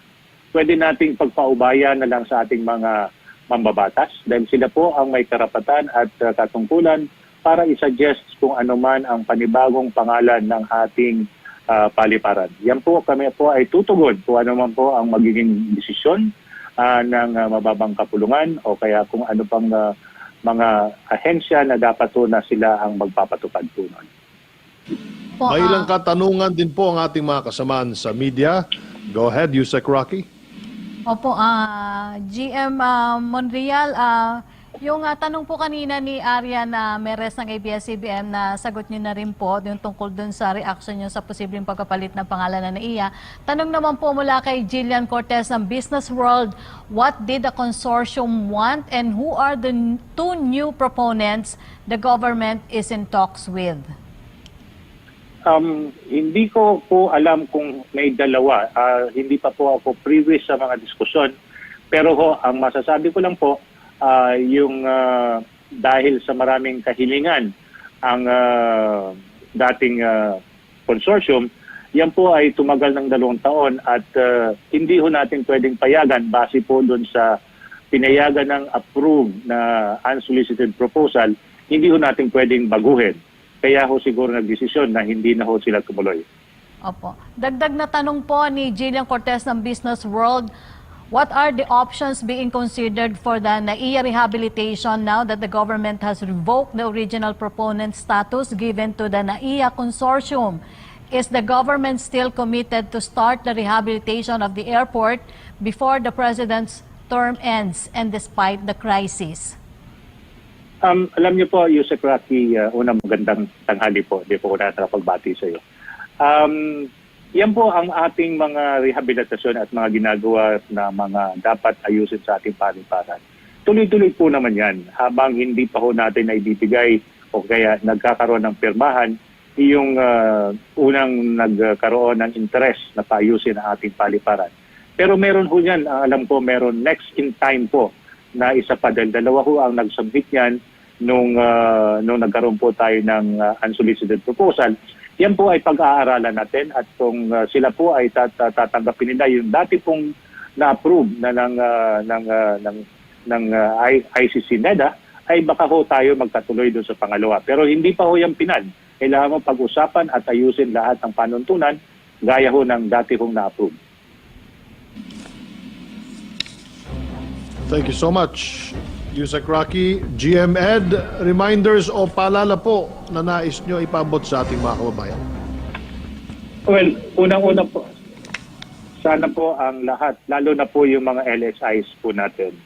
pwede nating pagpaubayan na lang sa ating mga mambabatas dahil sila po ang may karapatan at katungkulan para isuggest kung ano man ang panibagong pangalan ng ating paliparan. Yan po, kami po ay tutugon kung ano man po ang magiging desisyon ng mababang kapulungan o kaya kung ano pang mga ahensya na dapat po na sila ang magpapatupad po nun. May ilang katanungan din po ang ating mga kasamaan sa media. Go ahead, Yusek Rocky. Opo, GM Monreal, yung tanong po kanina ni Arian Meres ng ABS-CBN na sagot niyo na rin po yung tungkol dun sa reaction niyo sa posibleng pagkapalit ng pangalan na NAIA. Tanong naman po mula kay Jillian Cortez ng Business World, what did the consortium want and who are the two new proponents the government is in talks with? Hindi ko po alam kung may dalawa. Hindi pa po ako previous sa mga diskusyon. Pero ang masasabi ko lang po, yung dahil sa maraming kahilingan ang dating consortium, yan po ay tumagal ng 2 taon at hindi ho natin pwedeng payagan base po doon sa pinayagan ng approved na unsolicited proposal, hindi ho natin pwedeng baguhin. Kaya ho siguro nagdesisyon na hindi na ho sila tumuloy. Opo. Dagdag na tanong po ni Jillian Cortez ng Business World, what are the options being considered for the NAIA rehabilitation now that the government has revoked the original proponent status given to the NAIA consortium? Is the government still committed to start the rehabilitation of the airport before the president's term ends and despite the crisis? Alam niyo po, Yusek Rocky, unang magandang tanghali po. Hindi po ko nakakapagbati sa iyo. Yan po ang ating mga rehabilitasyon at mga ginagawa na mga dapat ayusin sa ating paliparan. Tuloy-tuloy po naman yan habang hindi pa ho natin na ibibigay o kaya nagkakaroon ng pirmahan yung unang nagkaroon ng interest na paayusin ang ating paliparan. Pero meron ho yan, alam ko meron next in time po na isa pa dahil 2 ho ang nag-submit yan nung nagkaroon po tayo ng unsolicited proposal. Yan po ay pag-aaralan natin at kung sila po ay tatanggapin nila yung dati pong na-approve na ng ICC NEDA, ay baka ho tayo magkatuloy doon sa pangalawa. Pero hindi pa ho yung pinal. Kailangan mo pag-usapan at ayusin lahat ng panuntunan gaya ho ng dati hong na-approve. Thank you so much, Yusek Rocky. GM Ed, reminders o paalala po na nais nyo ipabot sa ating mga kababayan. Well, unang-una po, sana po ang lahat, lalo na po yung mga LSIs po natin.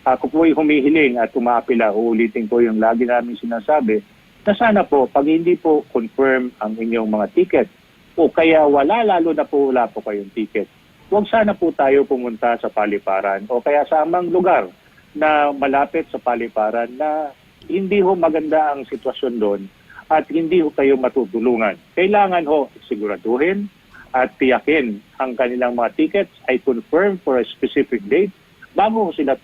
Ako po ay humihiling at umaapila, uulitin ko yung lagi namin sinasabi, na sana po, pag hindi po confirm ang inyong mga ticket, o kaya lalo na po wala po kayong ticket, huwag sana po tayo pumunta sa paliparan o kaya sa amang lugar na malapit sa paliparan na hindi ho maganda ang sitwasyon doon at hindi ho kayo matutulungan. Kailangan ho siguraduhin at tiyakin ang kanilang mga tickets ay confirm for a specific date bago sila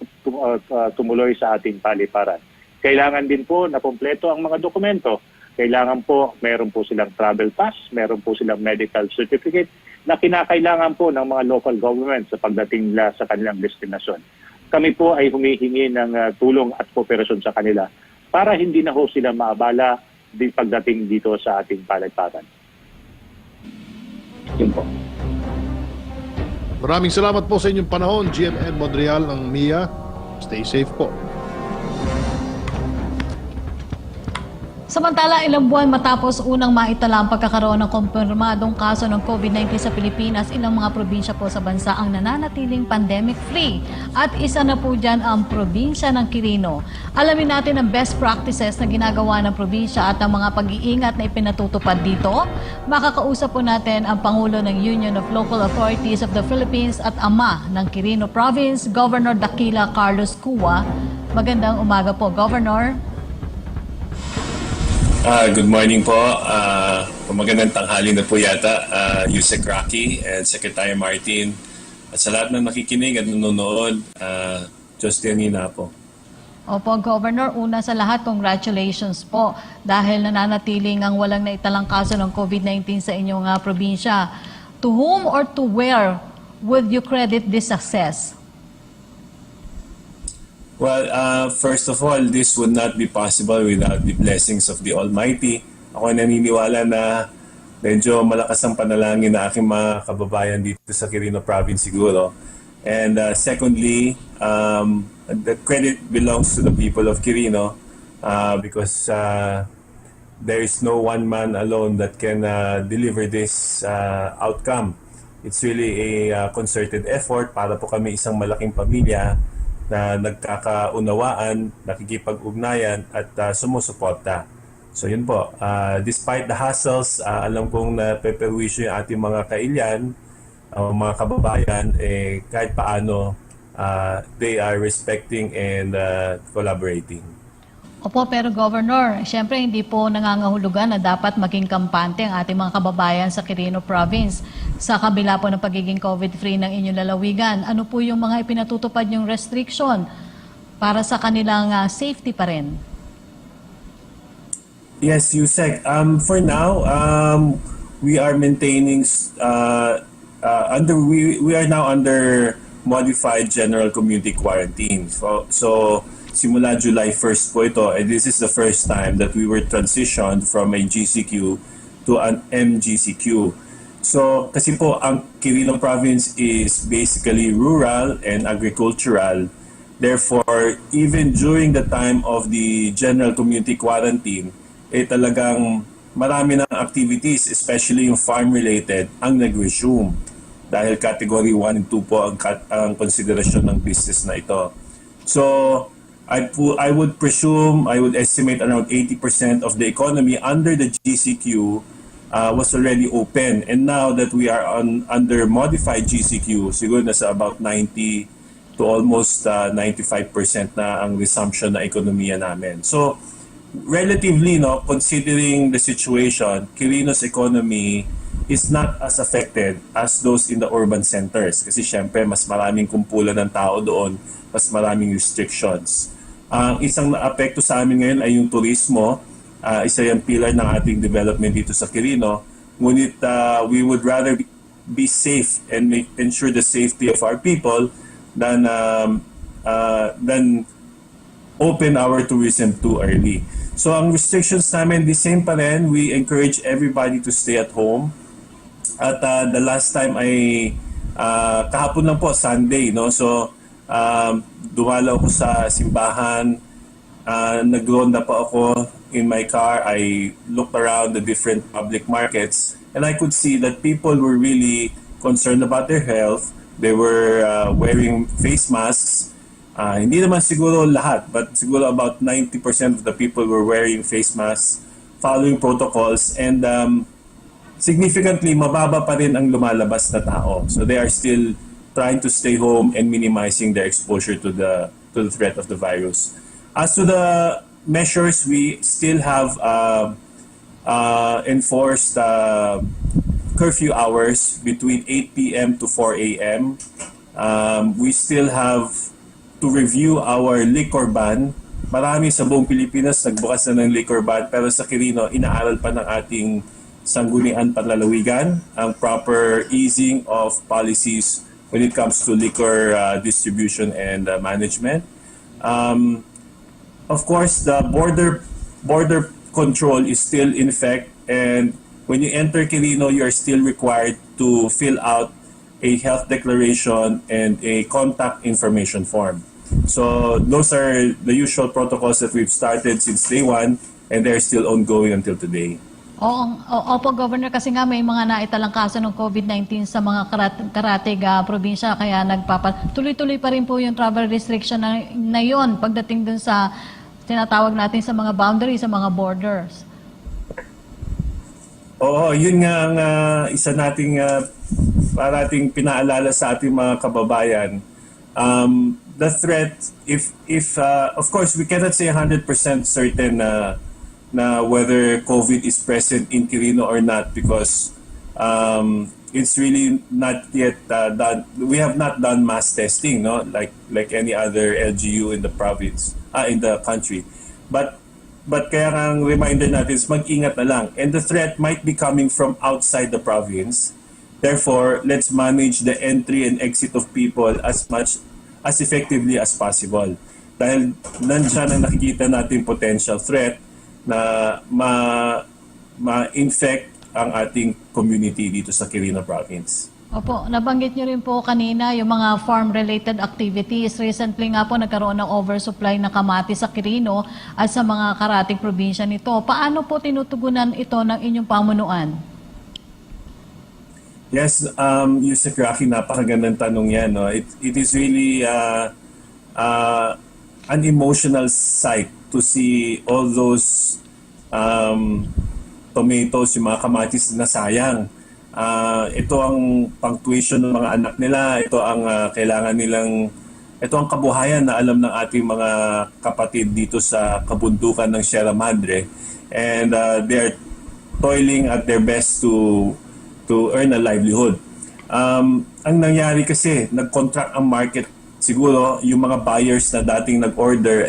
tumuloy sa ating paliparan. Kailangan din po na kompleto ang mga dokumento. Kailangan po, meron po silang travel pass, meron po silang medical certificate na kinakailangan po ng mga local government sa pagdating nila sa kanilang destinasyon. Kami po ay humihingi ng tulong at kooperasyon sa kanila para hindi na ho sila maabala pagdating dito sa ating paliparan. Yun po. Maraming salamat po sa inyong panahon, GM Ed Monreal ng MIA. Stay safe po. Samantala, ilang buwan matapos unang maitala ang pagkakaroon ng kumpirmadong kaso ng COVID-19 sa Pilipinas, ilang mga probinsya po sa bansa ang nananatiling pandemic-free. At isa na po dyan ang probinsya ng Quirino. Alamin natin ang best practices na ginagawa ng probinsya at ang mga pag-iingat na ipinatutupad dito. Makakausap po natin ang Pangulo ng Union of Local Authorities of the Philippines at Ama ng Quirino Province, Governor Dakila Carlos Cua. Magandang umaga po, Governor. Good morning po. Magandang tanghali na po yata, Yusek Rocky and Secretary Martin. At sa lahat ng nakikinig at nanonood, Diyos tiyanin na po. Opo, Governor, una sa lahat, congratulations po dahil nananatiling ang walang naitalang kaso ng COVID-19 sa inyong probinsya. To whom or to where would you credit this success? Well, first of all, this would not be possible without the blessings of the Almighty. Ako ay naniniwala na medyo malakas ang panalangin na aking mga kababayan dito sa Quirino Province siguro. And secondly, the credit belongs to the people of Quirino because there is no one man alone that can deliver this outcome. It's really a concerted effort para po kami isang malaking pamilya na nagkakaunawaan, nakikipag-ugnayan at sumusuporta. So yun po, despite the hassles, alam kong napeperwisyo yung ating mga kailyan, mga kababayan, kahit paano, they are respecting and collaborating. Opo, pero Governor, siyempre hindi po nangangahulugan na dapat maging kampante ang ating mga kababayan sa Quirino Province sa kabila po ng pagiging COVID-free ng inyong lalawigan. Ano po yung mga ipinatutupad yung restriction para sa kanilang safety pa rin? Yes, Yusek. For now, we are maintaining we are now under modified general community quarantine. So simula July 1st po ito, and this is the first time that we were transitioned from a GCQ to an MGCQ. So kasi po ang Quirino Province is basically rural and agricultural. Therefore, even during the time of the general community quarantine, talagang marami ng activities, especially yung farm-related, ang nag-resume. Dahil category 1 and 2 po ang konsiderasyon ng business na ito. So, I would estimate around 80% of the economy under the GCQ was already open. And now that we are under modified GCQ, siguro nasa about 90 to almost 95% na ang resumption na ekonomiya namin. So, relatively, considering the situation, Quirino's economy is not as affected as those in the urban centers. Kasi syempre, mas maraming kumpulan ng tao doon, mas maraming restrictions. Ang isang naapekto sa amin ngayon ay yung turismo. Isa yung pillar ng ating development dito sa Quirino. Ngunit we would rather be safe and ensure the safety of our people than open our tourism too early. So ang restrictions namin, the same pa rin. We encourage everybody to stay at home. At the last time ay kahapon lang po, Sunday. No? So dumalaw ko sa simbahan, nagronda pa ako in my car. I looked around the different public markets and I could see that people were really concerned about their health. They were wearing face masks. Hindi naman siguro lahat, but siguro about 90% of the people were wearing face masks, following protocols, and significantly mababa pa rin ang lumalabas na tao. So they are still trying to stay home and minimizing their exposure to the threat of the virus. As to the measures, we still have enforced curfew hours between 8 p.m. to 4 a.m. We still have to review our liquor ban. Marami sa buong Pilipinas nagbukas na ng liquor ban, pero sa Quirino, inaaral pa ng ating sanggunian panlalawigan ang proper easing of policies when it comes to liquor distribution and management. Of course, the border control is still in effect, and when you enter Quirino, you are still required to fill out a health declaration and a contact information form. So those are the usual protocols that we've started since day one, and they're still ongoing until today. Opo, Governor, kasi nga may mga naitalang kaso ng COVID-19 sa mga karatig probinsya, kaya tuloy-tuloy pa rin po yung travel restriction na yun pagdating dun sa tinatawag natin sa mga boundaries, sa mga borders. Oo, yun nga ang isa nating parating pinaalala sa ating mga kababayan. The threat, if of course we cannot say 100% certain na whether COVID is present in Quirino or not, because it's really not yet done. We have not done mass testing, no, like any other LGU in the province. country. But kaya ang reminder natin is mag-ingat na lang. And the threat might be coming from outside the province. Therefore, let's manage the entry and exit of people as effectively as possible. Dahil nandiyan ang nakikita natin potential threat na ma-infect ang ating community dito sa Quirino Province. Opo, nabanggit niyo rin po kanina yung mga farm-related activities. Recently nga po nagkaroon ng oversupply ng kamatis sa Quirino at sa mga karating probinsya nito. Paano po tinutugunan ito ng inyong pamunuan? Yes, Yusek Rocky, napakagandang tanong yan. No? It is really an emotional sight to see all those tomatoes, yung mga kamatis na sayang. Ito ang pang-tuition ng mga anak nila, ito ang kailangan nilang, ito ang kabuhayan na alam ng ating mga kapatid dito sa kabundukan ng Sierra Madre. And they are toiling at their best to earn a livelihood. Ang nangyari kasi, nag-contract ang market. Siguro yung mga buyers na dating nag-order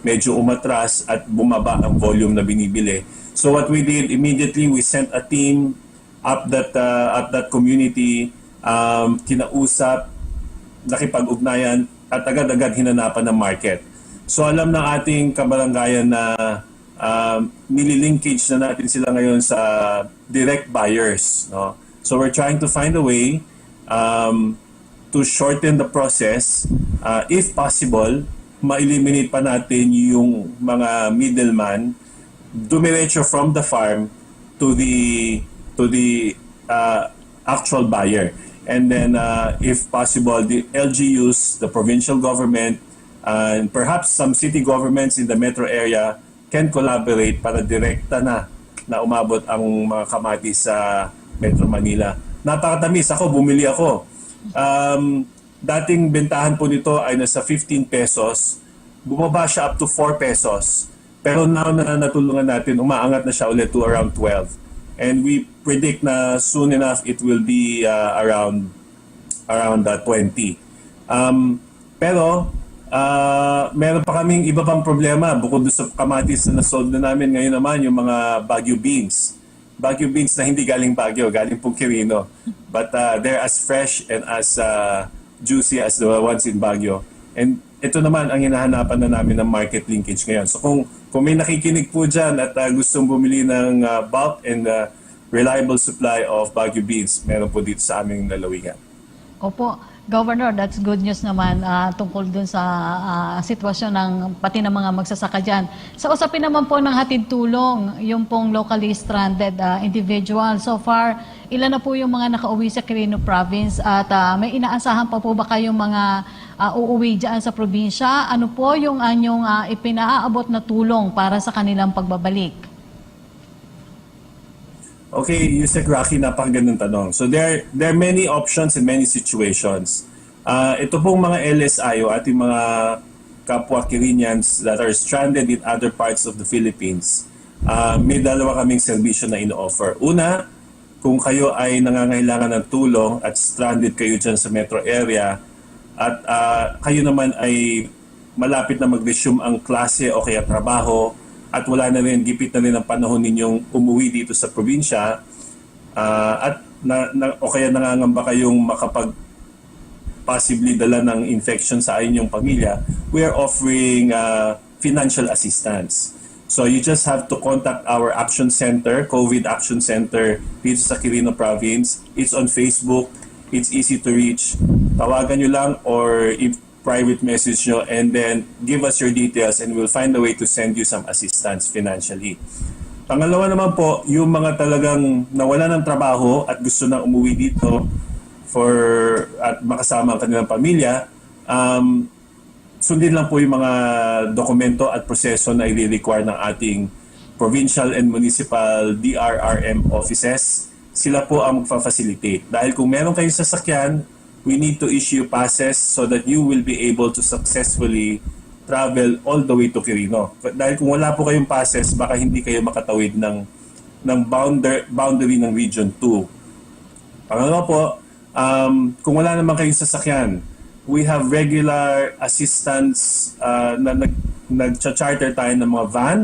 medyo umatras at bumaba ang volume na binibili. So what we did, immediately we sent a team up that community, kinausap, nakipag-ugnayan at agad-agad hinanapan ng market. So alam ng ating kabaranggayan na nililinkage na natin sila ngayon sa direct buyers. No? So we're trying to find a way to shorten the process. If possible, ma-eliminate pa natin yung mga middleman, dumiretso from the farm to the actual buyer. And then if possible, the LGUs, the provincial government, and perhaps some city governments in the metro area can collaborate para direkta na umabot ang mga kamatis sa Metro Manila. Napakatamis. Ako, bumili ako. Dating bentahan po nito ay nasa 15 pesos. Bumaba siya up to 4 pesos. Pero now na natulungan natin, umaangat na siya ulit to around 12. And we predict na soon enough it will be around 20. Pero meron pa kaming iba pang problema bukod sa kamatis na nasold na namin ngayon naman yung mga Baguio beans. Baguio beans na hindi galing Baguio, galing pong Quirino. But they're as fresh and as juicy as the ones in Baguio. And ito naman ang hinahanapan na namin ng market linkage ngayon. So kung may nakikinig po dyan at gustong bumili ng bulk and reliable supply of Baguio beans, meron po dito sa aming lalawigan. Opo, Governor, that's good news naman tungkol dun sa sitwasyon ng pati ng mga magsasaka dyan. Sa usapin naman po ng hatid tulong, yung pong locally stranded individual. So far, ilan na po yung mga nakauwi sa Quirino Province at may inaasahan pa po ba kayong mga uuwi dyan sa probinsya? Ano po yung anyong ipinaaabot na tulong para sa kanilang pagbabalik? Okay, Yusek Rocky, napakagandang tanong. So there are many options and many situations. Ito pong mga LSI o ating mga kapwa Quirinians that are stranded in other parts of the Philippines, may dalawa kaming serbisyo na ino-offer. Una, kung kayo ay nangangailangan ng tulong at stranded kayo dyan sa metro area at kayo naman ay malapit na mag-resume ang klase o kaya trabaho, at wala na rin, gipit na rin ang panahon ninyong umuwi dito sa probinsya o kaya nangangamba kayong possibly dala ng infection sa inyong pamilya, we are offering financial assistance. So you just have to contact our Action Center, COVID Action Center dito sa Quirino Province. It's on Facebook. It's easy to reach. Tawagan nyo lang or private message nyo and then give us your details and we'll find a way to send you some assistance financially. Pangalawa naman po, yung mga talagang nawala ng trabaho at gusto na umuwi dito at makasama ang kanilang pamilya, sundin lang po yung mga dokumento at proseso na i-require ng ating provincial and municipal DRRM offices. Sila po ang magfa-facilitate. Dahil kung meron kayong sasakyan, we need to issue passes so that you will be able to successfully travel all the way to Quirino. Dahil kung wala po kayong passes, baka hindi kayo makatawid ng boundary ng Region 2. Pangalawa po, kung wala naman kayong sasakyan, we have regular assistance na nag-charter tayo ng mga van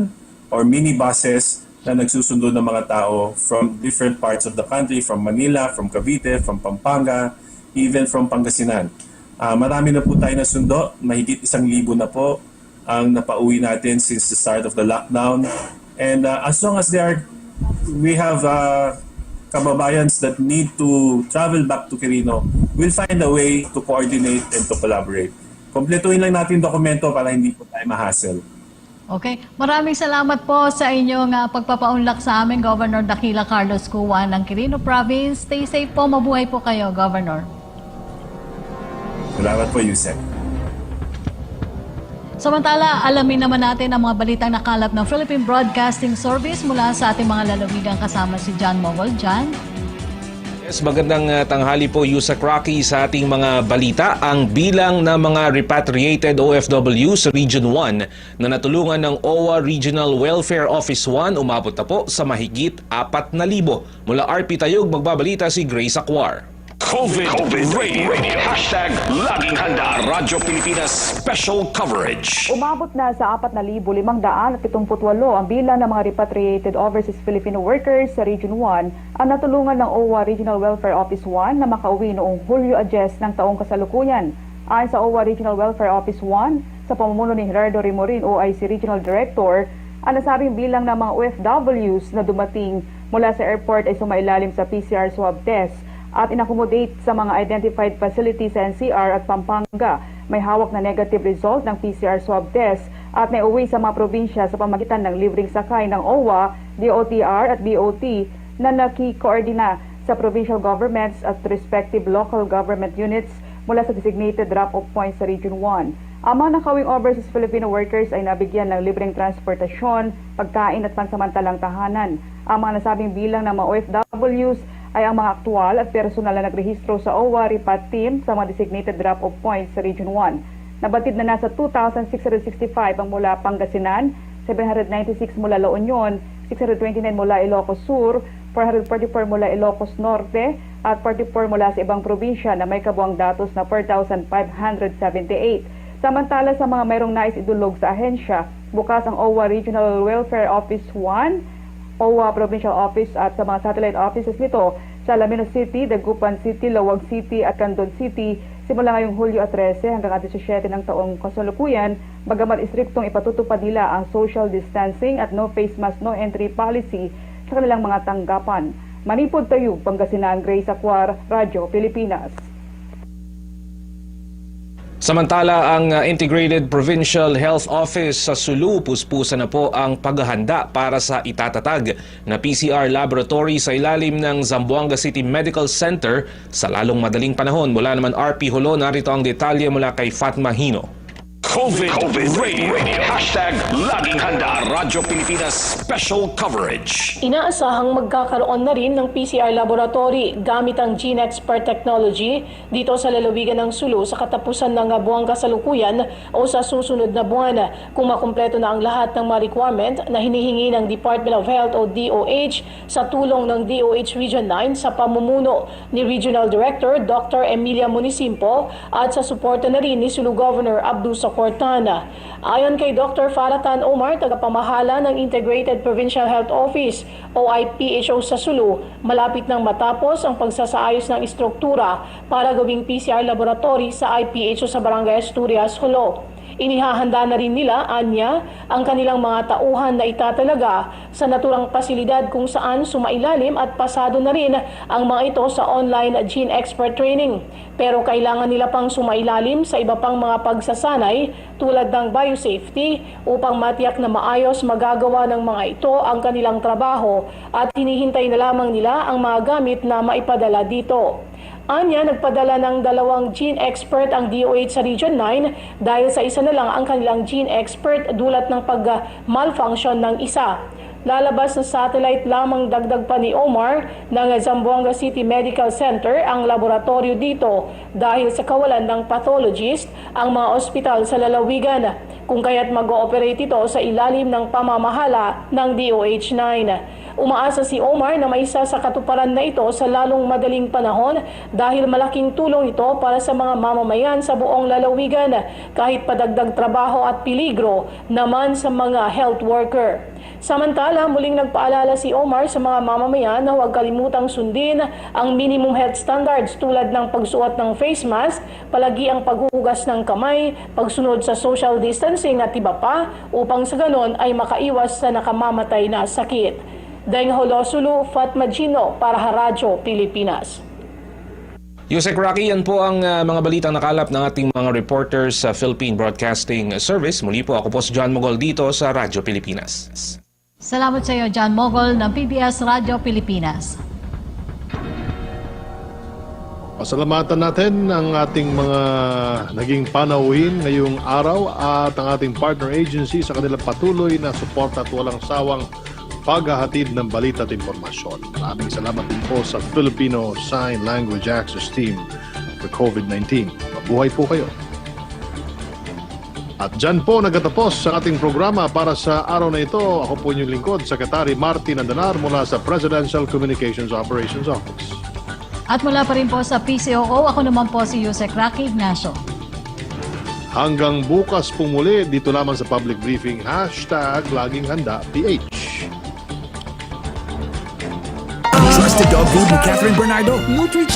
or minibuses na nagsusundo ng mga tao from different parts of the country, from Manila, from Cavite, from Pampanga, even from Pangasinan. Marami na po tayo nasundo, mahigit 1,000 na po ang napauwi natin since the start of the lockdown. And as long as we have kababayans that need to travel back to Quirino, we'll find a way to coordinate and to collaborate. Kompletuhin lang natin dokumento para hindi po tayo ma-hassle. Okay. Maraming salamat po sa inyong pagpapaunlak sa amin, Governor Dakila Carlos Cuan ng Quirino Province. Stay safe po. Mabuhay po kayo, Governor. Salamat po, Yusek. Samantala, alamin naman natin ang mga balitang nakalap ng Philippine Broadcasting Service mula sa ating mga lalawigan kasama si John Mogol. John? Yes, magandang tanghali po, Yusek Rocky, sa ating mga balita. Ang bilang ng mga repatriated OFW sa Region 1 na natulungan ng OWA Regional Welfare Office 1 umabot na po sa mahigit 4,000. Mula RP Tayog, magbabalita si Grace Acquar. COVID Radio. Laging handa. Radyo Pilipinas Special Coverage. Umabot na sa 4,578 ang bilang ng mga repatriated overseas Filipino workers sa Region 1 ang natulungan ng OWA Regional Welfare Office 1 na makauwi noong Hulyo 10 ng taong kasalukuyan. Ayon sa OWA Regional Welfare Office 1, sa pamumuno ni Gerardo Rimorin, OIC Regional Director, ang nasabing bilang ng mga OFWs na dumating mula sa airport ay sumailalim sa PCR swab test at inakomodate sa mga identified facilities sa NCR at Pampanga. May hawak na negative result ng PCR swab test at naiuwi sa mga probinsya sa pamagitan ng libreng sakay ng OWA, DOTR at BOT na nakikoordina sa provincial governments at respective local government units mula sa designated drop-off points sa Region 1. Ang mga nakawing overseas Filipino workers ay nabigyan ng libreng transportasyon, pagkain at pansamantalang tahanan. Ang mga nasabing bilang ng mga OFWs ay ang mga aktual at personal na nagrehistro sa OWA Repat Team sa mga designated drop-off points sa Region 1. Nabatid na nasa 2,665 ang mula Pangasinan, 796 mula La Union, 629 mula Ilocos Sur, 444 mula Ilocos Norte, at 44 mula sa ibang probinsya na may kabuang datos na 4,578. Samantala sa mga mayroong nais idulog sa ahensya, bukas ang OWA Regional Welfare Office 1, OWA Provincial Office at sa mga satellite offices nito sa Alamino City, Dagupan City, Lawag City at Candon City simula ngayong Hulyo 13 hanggang 17 ng taong kasalukuyan, bagamat istriktong ipatutupad nila ang social distancing at no face mask, no entry policy sa kanilang mga tanggapan. Manipod Tayug, Pangasinan, Grace Acquar, Radyo Pilipinas. Samantala, ang Integrated Provincial Health Office sa Sulu, puspusan na po ang paghahanda para sa itatatag na PCR laboratory sa ilalim ng Zamboanga City Medical Center sa lalong madaling panahon. Mula naman RP Hulo, narito ang detalye mula kay Fatma Hino. COVID Radio. Laging handa. Radyo Pilipinas Special Coverage. Inaasahang magkakaroon na rin ng PCR laboratory gamit ang Gene-Expert technology dito sa lalawigan ng Sulu sa katapusan ng buwang kasalukuyan o sa susunod na buwan kung makumpleto na ang lahat ng mga requirement na hinihingi ng Department of Health o DOH sa tulong ng DOH Region 9 sa pamumuno ni Regional Director Dr. Emilia Munisimpo at sa suporta na rin ni Sulu Governor Abdul Cortana. Ayon kay Dr. Faratan Omar, tagapamahala ng Integrated Provincial Health Office o IPHO sa Sulu, malapit nang matapos ang pagsasaayos ng istruktura para gawing PCR laboratory sa IPHO sa Barangay Asturias, Hulo. Inihahanda na rin nila, anya, ang kanilang mga tauhan na itatalaga sa naturang pasilidad kung saan sumailalim at pasado na rin ang mga ito sa online Gene Expert Training. Pero kailangan nila pang sumailalim sa iba pang mga pagsasanay tulad ng biosafety upang matiyak na maayos magagawa ng mga ito ang kanilang trabaho at hinihintay na lamang nila ang mga gamit na maipadala dito. Anya, nagpadala ng 2 Gene Expert ang DOH sa Region 9 dahil sa isa na lang ang kanilang Gene Expert dulot ng pag-malfunction ng isa. Lalabas na satellite lamang dagdag pa ni Omar ng Zamboanga City Medical Center ang laboratorio dito dahil sa kawalan ng pathologist ang mga ospital sa lalawigan, kung kaya't mag-ooperate ito sa ilalim ng pamamahala ng DOH 9. Umaasa si Omar na maisa sa katuparan na ito sa lalong madaling panahon dahil malaking tulong ito para sa mga mamamayan sa buong lalawigan kahit padagdag trabaho at peligro naman sa mga health worker. Samantala, muling nagpaalala si Omar sa mga mamamayan na huwag kalimutang sundin ang minimum health standards tulad ng pagsuot ng face mask, palagi ang paghuhugas ng kamay, pagsunod sa social distancing at iba pa upang sa ganon ay makaiwas sa nakamamatay na sakit. Deng Holosulu, Fatma Gino para Radyo Pilipinas. Yusek Rocky, yan po ang mga balitang nakalap ng ating mga reporters sa Philippine Broadcasting Service. Muli po, ako po si John Mogol dito sa Radyo Pilipinas. Salamat sa iyo, John Mogol ng PBS Radyo Pilipinas. Pasalamatan natin ang ating mga naging panauhin ngayong araw at ang ating partner agency sa kanilang patuloy na suporta at walang sawang paghahatid ng balita at impormasyon. Maraming salamat din po sa Filipino Sign Language Access Team for COVID-19. Mabuhay po kayo. At dyan po nagtatapos sa ating programa para sa araw na ito. Ako po inyong lingkod, Secretary Martin Andanar mula sa Presidential Communications Operations Office. At mula pa rin po sa PCOO, ako naman po si Yusek Rocky Ignacio. Hanggang bukas po muli dito lamang sa public briefing, #laging HandaPH. Trusted dog food ni Catherine Bernardo. Nutri